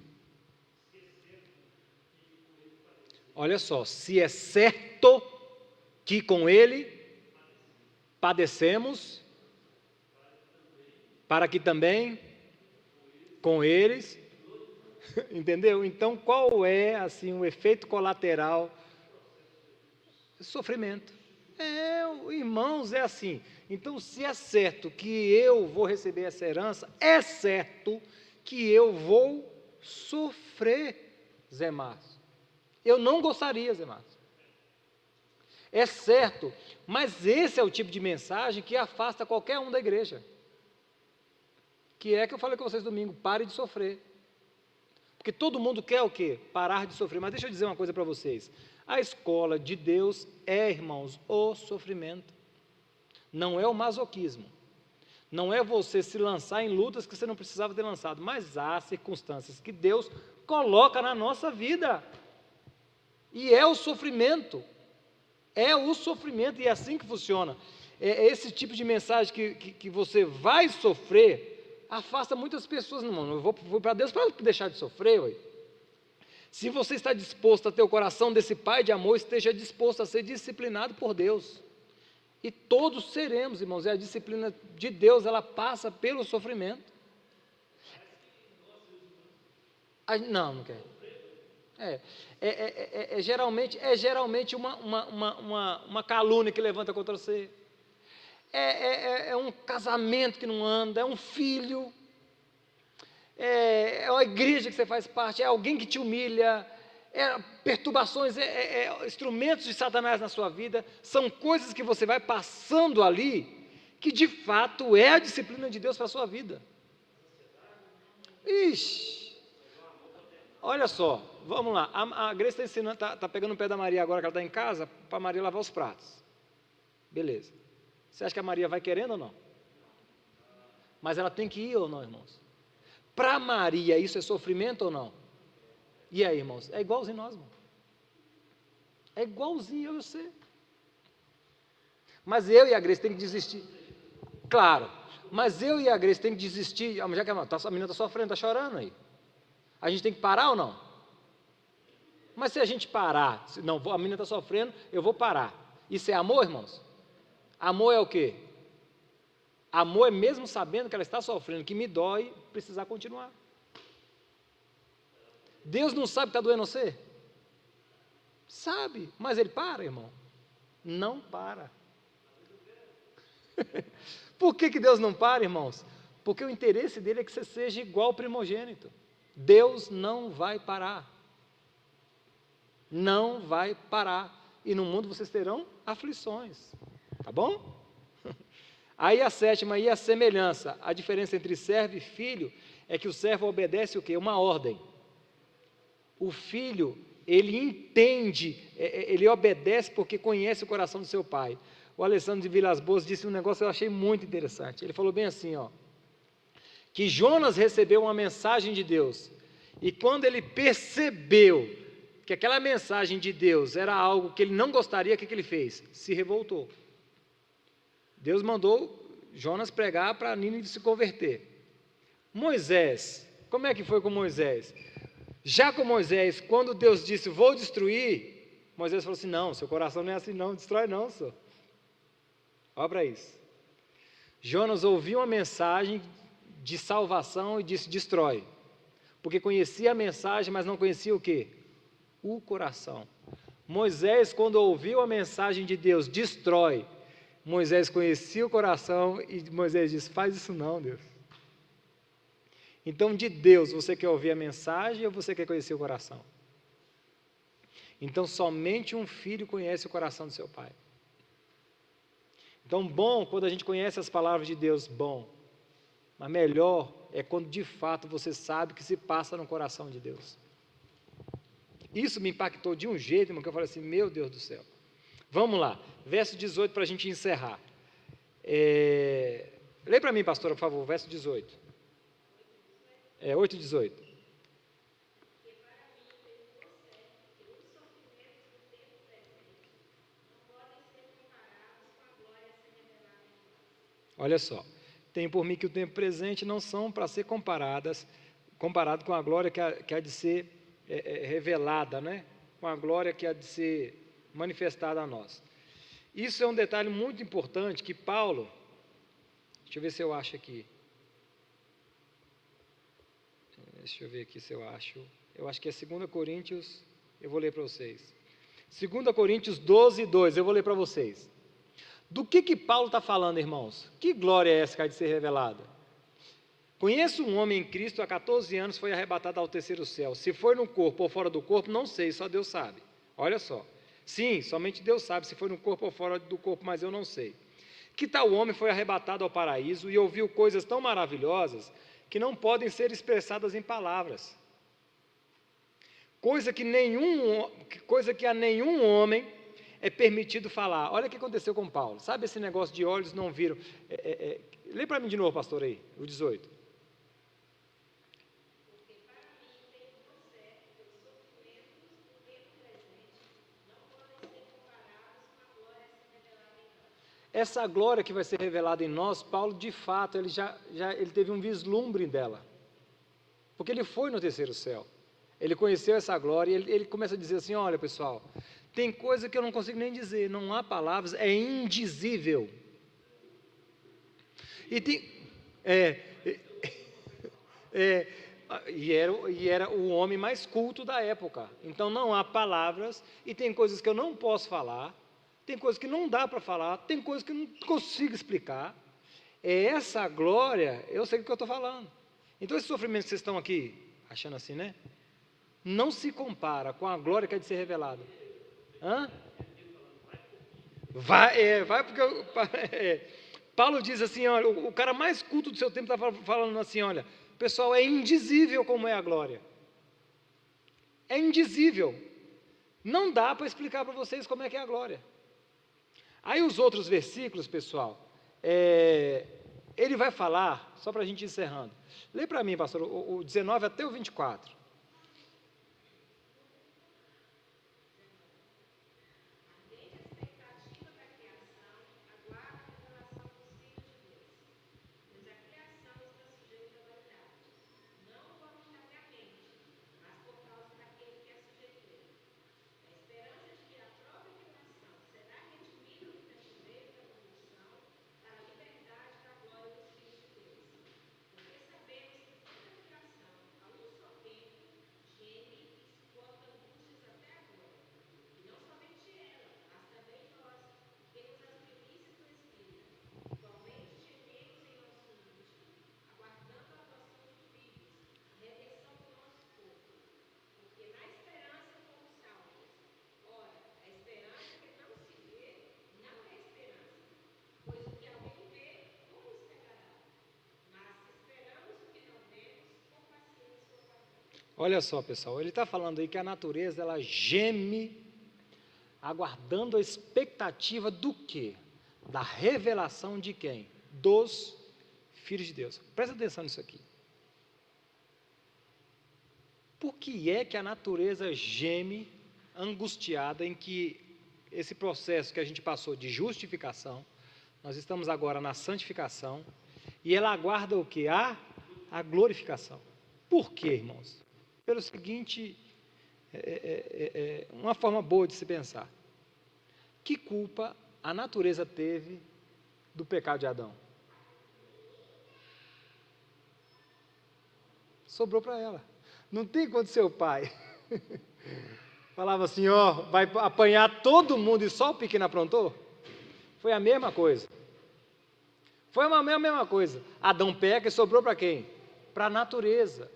S1: Olha só, se é certo que com Ele padecemos, para que também com eles, entendeu? Então, qual é assim o efeito colateral? Sofrimento. Irmãos, é assim. Então, se é certo que eu vou receber essa herança, é certo que eu vou sofrer, Zé Márcio. Eu não gostaria, Zé Márcio. É certo, mas esse é o tipo de mensagem que afasta qualquer um da igreja. Que é que eu falei com vocês domingo, pare de sofrer. Porque todo mundo quer o quê? Parar de sofrer. Mas deixa eu dizer uma coisa para vocês. A escola de Deus é, irmãos, o sofrimento. Não é o masoquismo. Não é você se lançar em lutas que você não precisava ter lançado. Mas há circunstâncias que Deus coloca na nossa vida. E é o sofrimento. É o sofrimento e é assim que funciona. É esse tipo de mensagem que você vai sofrer, afasta muitas pessoas. Não, eu vou para Deus para deixar de sofrer. Ué. Se você está disposto a ter o coração desse Pai de amor, esteja disposto a ser disciplinado por Deus. E todos seremos, irmãos, e a disciplina de Deus, ela passa pelo sofrimento. Não quer. É geralmente uma calúnia que levanta contra você. É um casamento que não anda, é um filho, é uma igreja que você faz parte, é alguém que te humilha, perturbações, instrumentos de Satanás na sua vida, são coisas que você vai passando ali, que de fato é a disciplina de Deus para a sua vida. Ixi, olha só, vamos lá, a Grace está ensinando, está pegando o pé da Maria agora que ela está em casa, para a Maria lavar os pratos. Beleza. Você acha que a Maria vai querendo ou não? Mas ela tem que ir ou não, irmãos? Para Maria isso é sofrimento ou não? E aí, irmãos? É igualzinho nós, irmão. É igualzinho eu e você. Mas eu e a Grace tem que desistir. Claro, mas eu e a Grace tem que desistir, já que a menina está sofrendo, está chorando aí. A gente tem que parar ou não? Mas se a gente parar, não, a menina está sofrendo, eu vou parar. Isso é amor, irmãos? Amor é o quê? Amor é mesmo sabendo que ela está sofrendo, que me dói, precisar continuar. Deus não sabe que está doendo você? Sabe, mas Ele para, irmão? Não para. Por que Deus não para, irmãos? Porque o interesse dele é que você seja igual ao primogênito. Deus não vai parar. Não vai parar. E no mundo vocês terão aflições. Tá bom? Aí a sétima, aí a semelhança. A diferença entre servo e filho é que o servo obedece o quê? Uma ordem. O filho, ele entende, ele obedece porque conhece o coração do seu pai. O Alessandro de Vilas Boas disse um negócio que eu achei muito interessante. Ele falou bem assim, ó, que Jonas recebeu uma mensagem de Deus, e quando ele percebeu que aquela mensagem de Deus era algo que ele não gostaria, o que ele fez? Se revoltou. Deus mandou Jonas pregar para Nínive se converter. Moisés, como é que foi com Moisés? Já com Moisés, quando Deus disse, vou destruir, Moisés falou assim, não, seu coração não é assim não, destrói não, senhor. Olha para isso. Jonas ouviu uma mensagem de salvação e disse, destrói. Porque conhecia a mensagem, mas não conhecia o quê? O coração. Moisés, quando ouviu a mensagem de Deus, destrói. Moisés conhecia o coração e Moisés disse, faz isso não, Deus. Então, de Deus, você quer ouvir a mensagem ou você quer conhecer o coração? Então, somente um filho conhece o coração do seu pai. Então, bom, quando a gente conhece as palavras de Deus, bom. Mas melhor é quando de fato você sabe o que se passa no coração de Deus. Isso me impactou de um jeito, irmão, que eu falei assim, meu Deus do céu. Vamos lá, verso 18 para a gente encerrar. Lê para mim, pastora, por favor, verso 18. 8 e 18. Olha só, tenho por mim que o tempo presente não são para ser comparado com a glória que há de ser revelada, né? Com a glória que há de ser manifestada a nós. Isso é um detalhe muito importante que Paulo, deixa eu ver se eu acho aqui, deixa eu ver aqui se eu acho que é 2 Coríntios, eu vou ler para vocês. 2 Coríntios 12, 2, eu vou ler para vocês. Do que Paulo está falando, irmãos? Que glória é essa que há de ser revelada? Conheço um homem em Cristo, há 14 anos foi arrebatado ao terceiro céu. Se foi no corpo ou fora do corpo, não sei, só Deus sabe. Olha só. Sim, somente Deus sabe se foi no corpo ou fora do corpo, mas eu não sei. Que tal homem foi arrebatado ao paraíso e ouviu coisas tão maravilhosas que não podem ser expressadas em palavras. Coisa que a nenhum homem é permitido falar. Olha o que aconteceu com Paulo. Sabe esse negócio de olhos não viram? Lê para mim de novo, pastor, aí, o 18. Essa glória que vai ser revelada em nós, Paulo, de fato, ele teve um vislumbre dela. Porque ele foi no terceiro céu. Ele conheceu essa glória e ele começa a dizer assim, olha pessoal, tem coisa que eu não consigo nem dizer, não há palavras, é indizível. E tem... E era o homem mais culto da época. Então não há palavras e tem coisas que eu não posso falar, tem coisas que não dá para falar, tem coisas que eu não consigo explicar. É essa glória, eu sei do que eu estou falando. Então esse sofrimento que vocês estão aqui, achando assim, né? Não se compara com a glória que é de ser revelada. Hã? Vai porque... Paulo diz assim, olha, o cara mais culto do seu tempo está falando assim, olha, pessoal, é indizível como é a glória. É indizível. Não dá para explicar para vocês como é que é a glória. Aí os outros versículos, pessoal, ele vai falar, só para a gente ir encerrando. Lê para mim, pastor, o 19 até o 24. Olha só, pessoal, ele está falando aí que a natureza, ela geme, aguardando a expectativa do quê? Da revelação de quem? Dos filhos de Deus. Presta atenção nisso aqui. Por que é que a natureza geme, angustiada, em que esse processo que a gente passou de justificação, nós estamos agora na santificação, e ela aguarda o quê? A glorificação. Por quê, irmãos? Pelo seguinte, uma forma boa de se pensar. Que culpa a natureza teve do pecado de Adão? Sobrou para ela. Não tem quando seu pai falava assim, ó, vai apanhar todo mundo e só o pequeno aprontou? Foi a mesma coisa. Foi a mesma coisa. Adão peca e sobrou para quem? Para a natureza.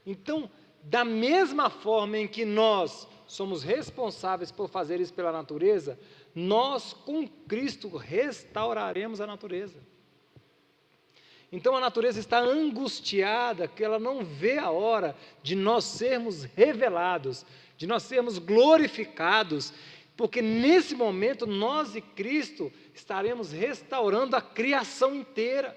S1: Então, da mesma forma em que nós somos responsáveis por fazer isso pela natureza, nós com Cristo restauraremos a natureza. Então a natureza está angustiada, que ela não vê a hora de nós sermos revelados, de nós sermos glorificados, porque nesse momento nós e Cristo estaremos restaurando a criação inteira.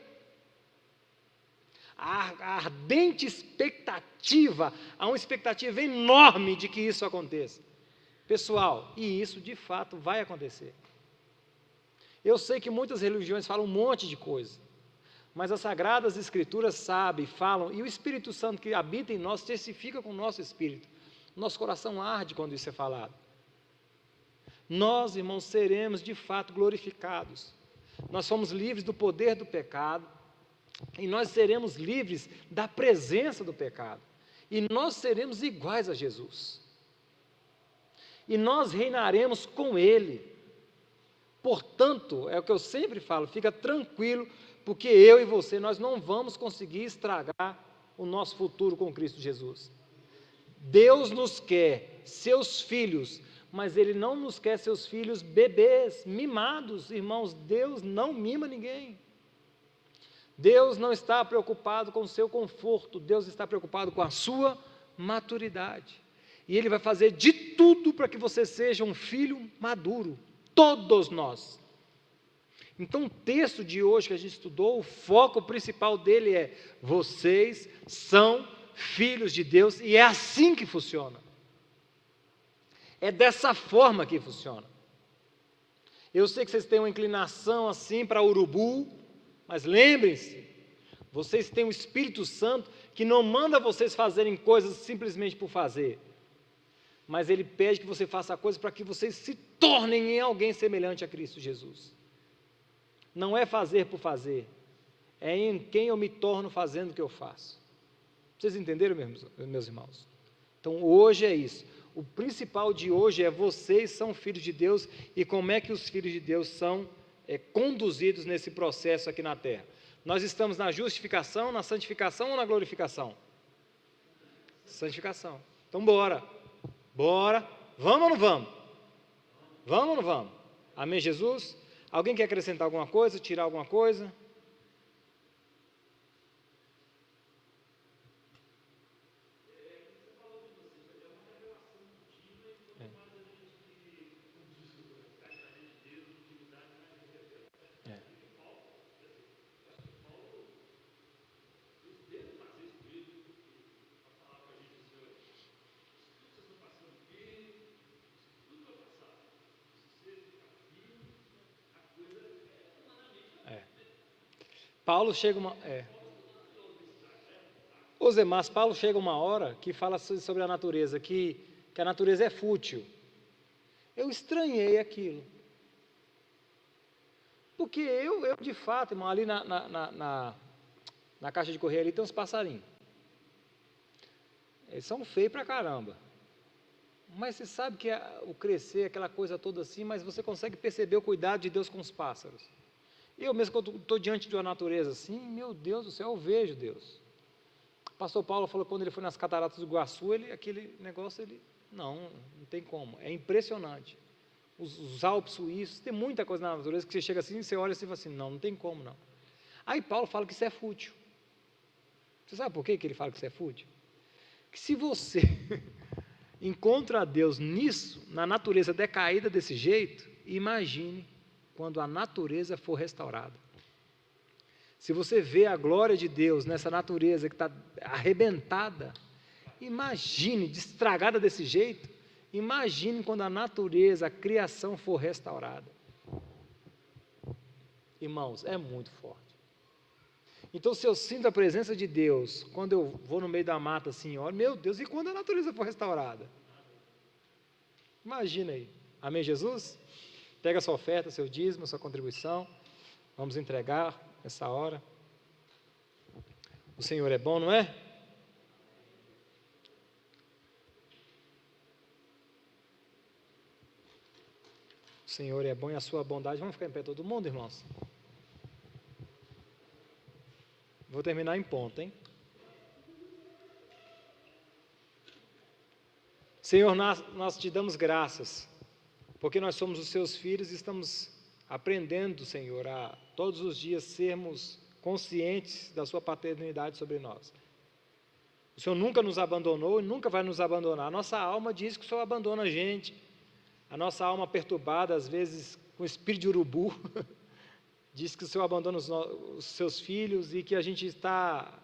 S1: A ardente expectativa, há uma expectativa enorme de que isso aconteça. Pessoal, e isso de fato vai acontecer. Eu sei que muitas religiões falam um monte de coisa, mas as Sagradas Escrituras sabem, falam, e o Espírito Santo que habita em nós testifica com o nosso espírito. Nosso coração arde quando isso é falado. Nós, irmãos, seremos de fato glorificados. Nós somos livres do poder do pecado, e nós seremos livres da presença do pecado. E nós seremos iguais a Jesus. E nós reinaremos com Ele. Portanto, é o que eu sempre falo, fica tranquilo, porque eu e você, nós não vamos conseguir estragar o nosso futuro com Cristo Jesus. Deus nos quer seus filhos, mas Ele não nos quer seus filhos bebês, mimados. Irmãos, Deus não mima ninguém. Deus não está preocupado com o seu conforto, Deus está preocupado com a sua maturidade. E Ele vai fazer de tudo para que você seja um filho maduro, todos nós. Então o texto de hoje que a gente estudou, o foco principal dele é: vocês são filhos de Deus, e é assim que funciona. É dessa forma que funciona. Eu sei que vocês têm uma inclinação assim para urubu, mas lembrem-se, vocês têm o Espírito Santo que não manda vocês fazerem coisas simplesmente por fazer, mas Ele pede que você faça coisas para que vocês se tornem em alguém semelhante a Cristo Jesus. Não é fazer por fazer, é em quem eu me torno fazendo o que eu faço. Vocês entenderam, meus irmãos? Então hoje é isso. O principal de hoje é: vocês são filhos de Deus, e como é que os filhos de Deus são conduzidos nesse processo aqui na terra. Nós estamos na justificação, na santificação ou na glorificação? Santificação. Então bora, vamos ou não vamos? Vamos ou não vamos? Amém, Jesus? Alguém quer acrescentar alguma coisa, tirar alguma coisa? Paulo chega Paulo chega uma hora que fala sobre a natureza, que a natureza é fútil. Eu estranhei aquilo. Porque eu de fato, irmão, ali na caixa de correio ali tem uns passarinhos. Eles são feios pra caramba. Mas você sabe que o crescer, aquela coisa toda assim, mas você consegue perceber o cuidado de Deus com os pássaros. Eu mesmo, quando estou diante de uma natureza assim, meu Deus do céu, eu vejo Deus. O pastor Paulo falou que quando ele foi nas cataratas do Iguaçu, aquele negócio, não tem como, é impressionante. Os Alpes suíços, tem muita coisa na natureza que você chega assim, você olha assim e fala assim, não tem como não. Aí Paulo fala que isso é fútil. Você sabe por que ele fala que isso é fútil? que se você encontra a Deus nisso, na natureza decaída desse jeito, imagine quando a natureza for restaurada. Se você vê a glória de Deus nessa natureza que está arrebentada, imagine, estragada desse jeito, imagine quando a natureza, a criação for restaurada. Irmãos, é muito forte. Então, se eu sinto a presença de Deus, quando eu vou no meio da mata assim, olha, meu Deus, e quando a natureza for restaurada? Imagina aí. Amém, Jesus? Pega a sua oferta, seu dízimo, sua contribuição. Vamos entregar nessa hora. O Senhor é bom, não é? O Senhor é bom e a sua bondade. Vamos ficar em pé todo mundo, irmãos? Vou terminar em ponto, hein? Senhor, nós te damos graças, porque nós somos os seus filhos e estamos aprendendo, Senhor, a todos os dias sermos conscientes da sua paternidade sobre nós. O Senhor nunca nos abandonou e nunca vai nos abandonar. A nossa alma diz que o Senhor abandona a gente. A nossa alma perturbada, às vezes com espírito de urubu, diz que o Senhor abandona os seus filhos e que a gente está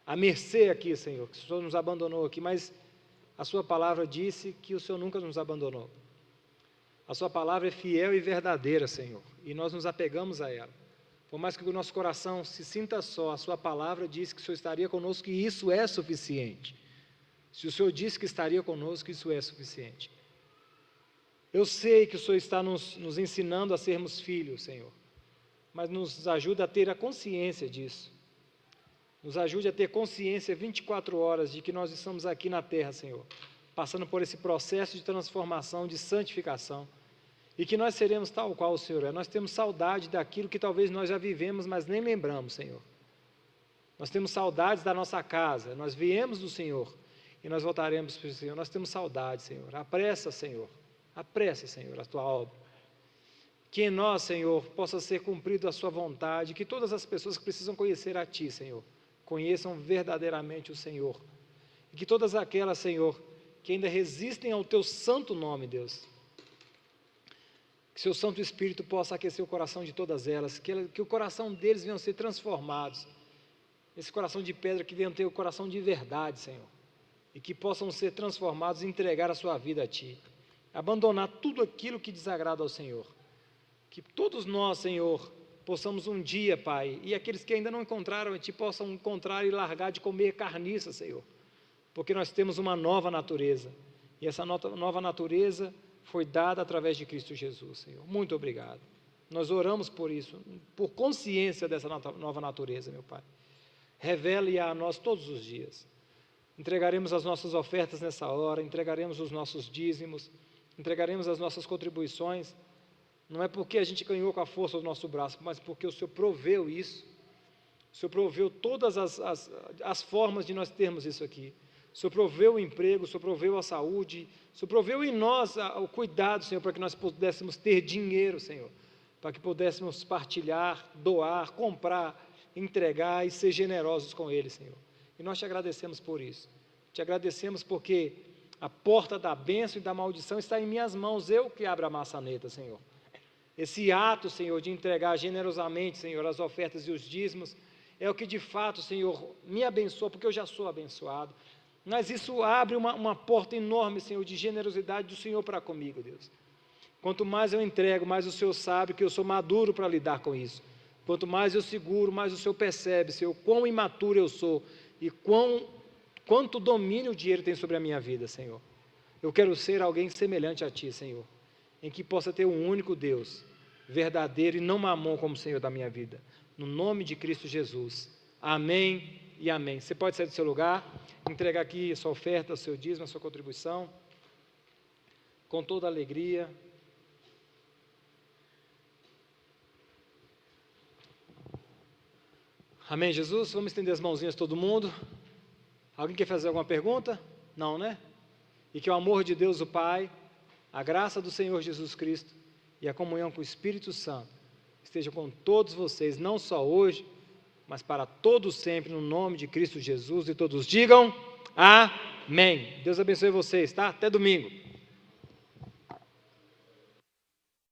S1: à mercê aqui, Senhor, que o Senhor nos abandonou aqui, mas a sua palavra disse que o Senhor nunca nos abandonou. A sua palavra é fiel e verdadeira, Senhor, e nós nos apegamos a ela. Por mais que o nosso coração se sinta só, a sua palavra diz que o Senhor estaria conosco e isso é suficiente. Se o Senhor disse que estaria conosco, isso é suficiente. Eu sei que o Senhor está nos ensinando a sermos filhos, Senhor, mas nos ajuda a ter a consciência disso. Nos ajude a ter consciência 24 horas de que nós estamos aqui na terra, Senhor, passando por esse processo de transformação, de santificação, e que nós seremos tal qual o Senhor é. Nós temos saudade daquilo que talvez nós já vivemos, mas nem lembramos, Senhor. Nós temos saudades da nossa casa, nós viemos do Senhor e nós voltaremos para o Senhor. Nós temos saudade, Senhor. Apressa, Senhor, a tua obra. Que em nós, Senhor, possa ser cumprido a sua vontade, que todas as pessoas que precisam conhecer a Ti, Senhor, conheçam verdadeiramente o Senhor. E que todas aquelas, Senhor, que ainda resistem ao Teu santo nome, Deus, que Seu Santo Espírito possa aquecer o coração de todas elas, que o coração deles venha a ser transformados, esse coração de pedra que venha a ter o coração de verdade, Senhor, e que possam ser transformados e entregar a sua vida a Ti, abandonar tudo aquilo que desagrada ao Senhor. Que todos nós, Senhor, possamos um dia, Pai, e aqueles que ainda não encontraram a Ti, possam encontrar e largar de comer carniça, Senhor, porque nós temos uma nova natureza, e essa nova natureza foi dada através de Cristo Jesus, Senhor. Muito obrigado. Nós oramos por isso, por consciência dessa nova natureza, meu Pai. Revele-a a nós todos os dias. Entregaremos as nossas ofertas nessa hora, entregaremos os nossos dízimos, entregaremos as nossas contribuições, não é porque a gente ganhou com a força do nosso braço, mas porque o Senhor proveu isso. O Senhor proveu todas as formas de nós termos isso aqui. O Senhor proveu o emprego, o Senhor proveu a saúde, o Senhor proveu em nós o cuidado, Senhor, para que nós pudéssemos ter dinheiro, Senhor, para que pudéssemos partilhar, doar, comprar, entregar e ser generosos com Ele, Senhor. E nós te agradecemos por isso. Te agradecemos porque a porta da bênção e da maldição está em minhas mãos, eu que abro a maçaneta, Senhor. Esse ato, Senhor, de entregar generosamente, Senhor, as ofertas e os dízimos, é o que de fato, Senhor, me abençoa, porque eu já sou abençoado. Mas isso abre uma porta enorme, Senhor, de generosidade do Senhor para comigo, Deus. Quanto mais eu entrego, mais o Senhor sabe que eu sou maduro para lidar com isso. Quanto mais eu seguro, mais o Senhor percebe, Senhor, quão imaturo eu sou e quanto domínio o dinheiro tem sobre a minha vida, Senhor. Eu quero ser alguém semelhante a Ti, Senhor, em que possa ter um único Deus, verdadeiro e não mamon como Senhor da minha vida. No nome de Cristo Jesus. Amém e amém. Você pode sair do seu lugar, entregar aqui a sua oferta, o seu dízimo, a sua contribuição, com toda alegria. Amém, Jesus? Vamos estender as mãozinhas todo mundo. Alguém quer fazer alguma pergunta? Não, né? E que o amor de Deus, o Pai, a graça do Senhor Jesus Cristo e a comunhão com o Espírito Santo esteja com todos vocês, não só hoje, mas para todos sempre, no nome de Cristo Jesus, e todos digam amém. Deus abençoe vocês, tá? Até domingo.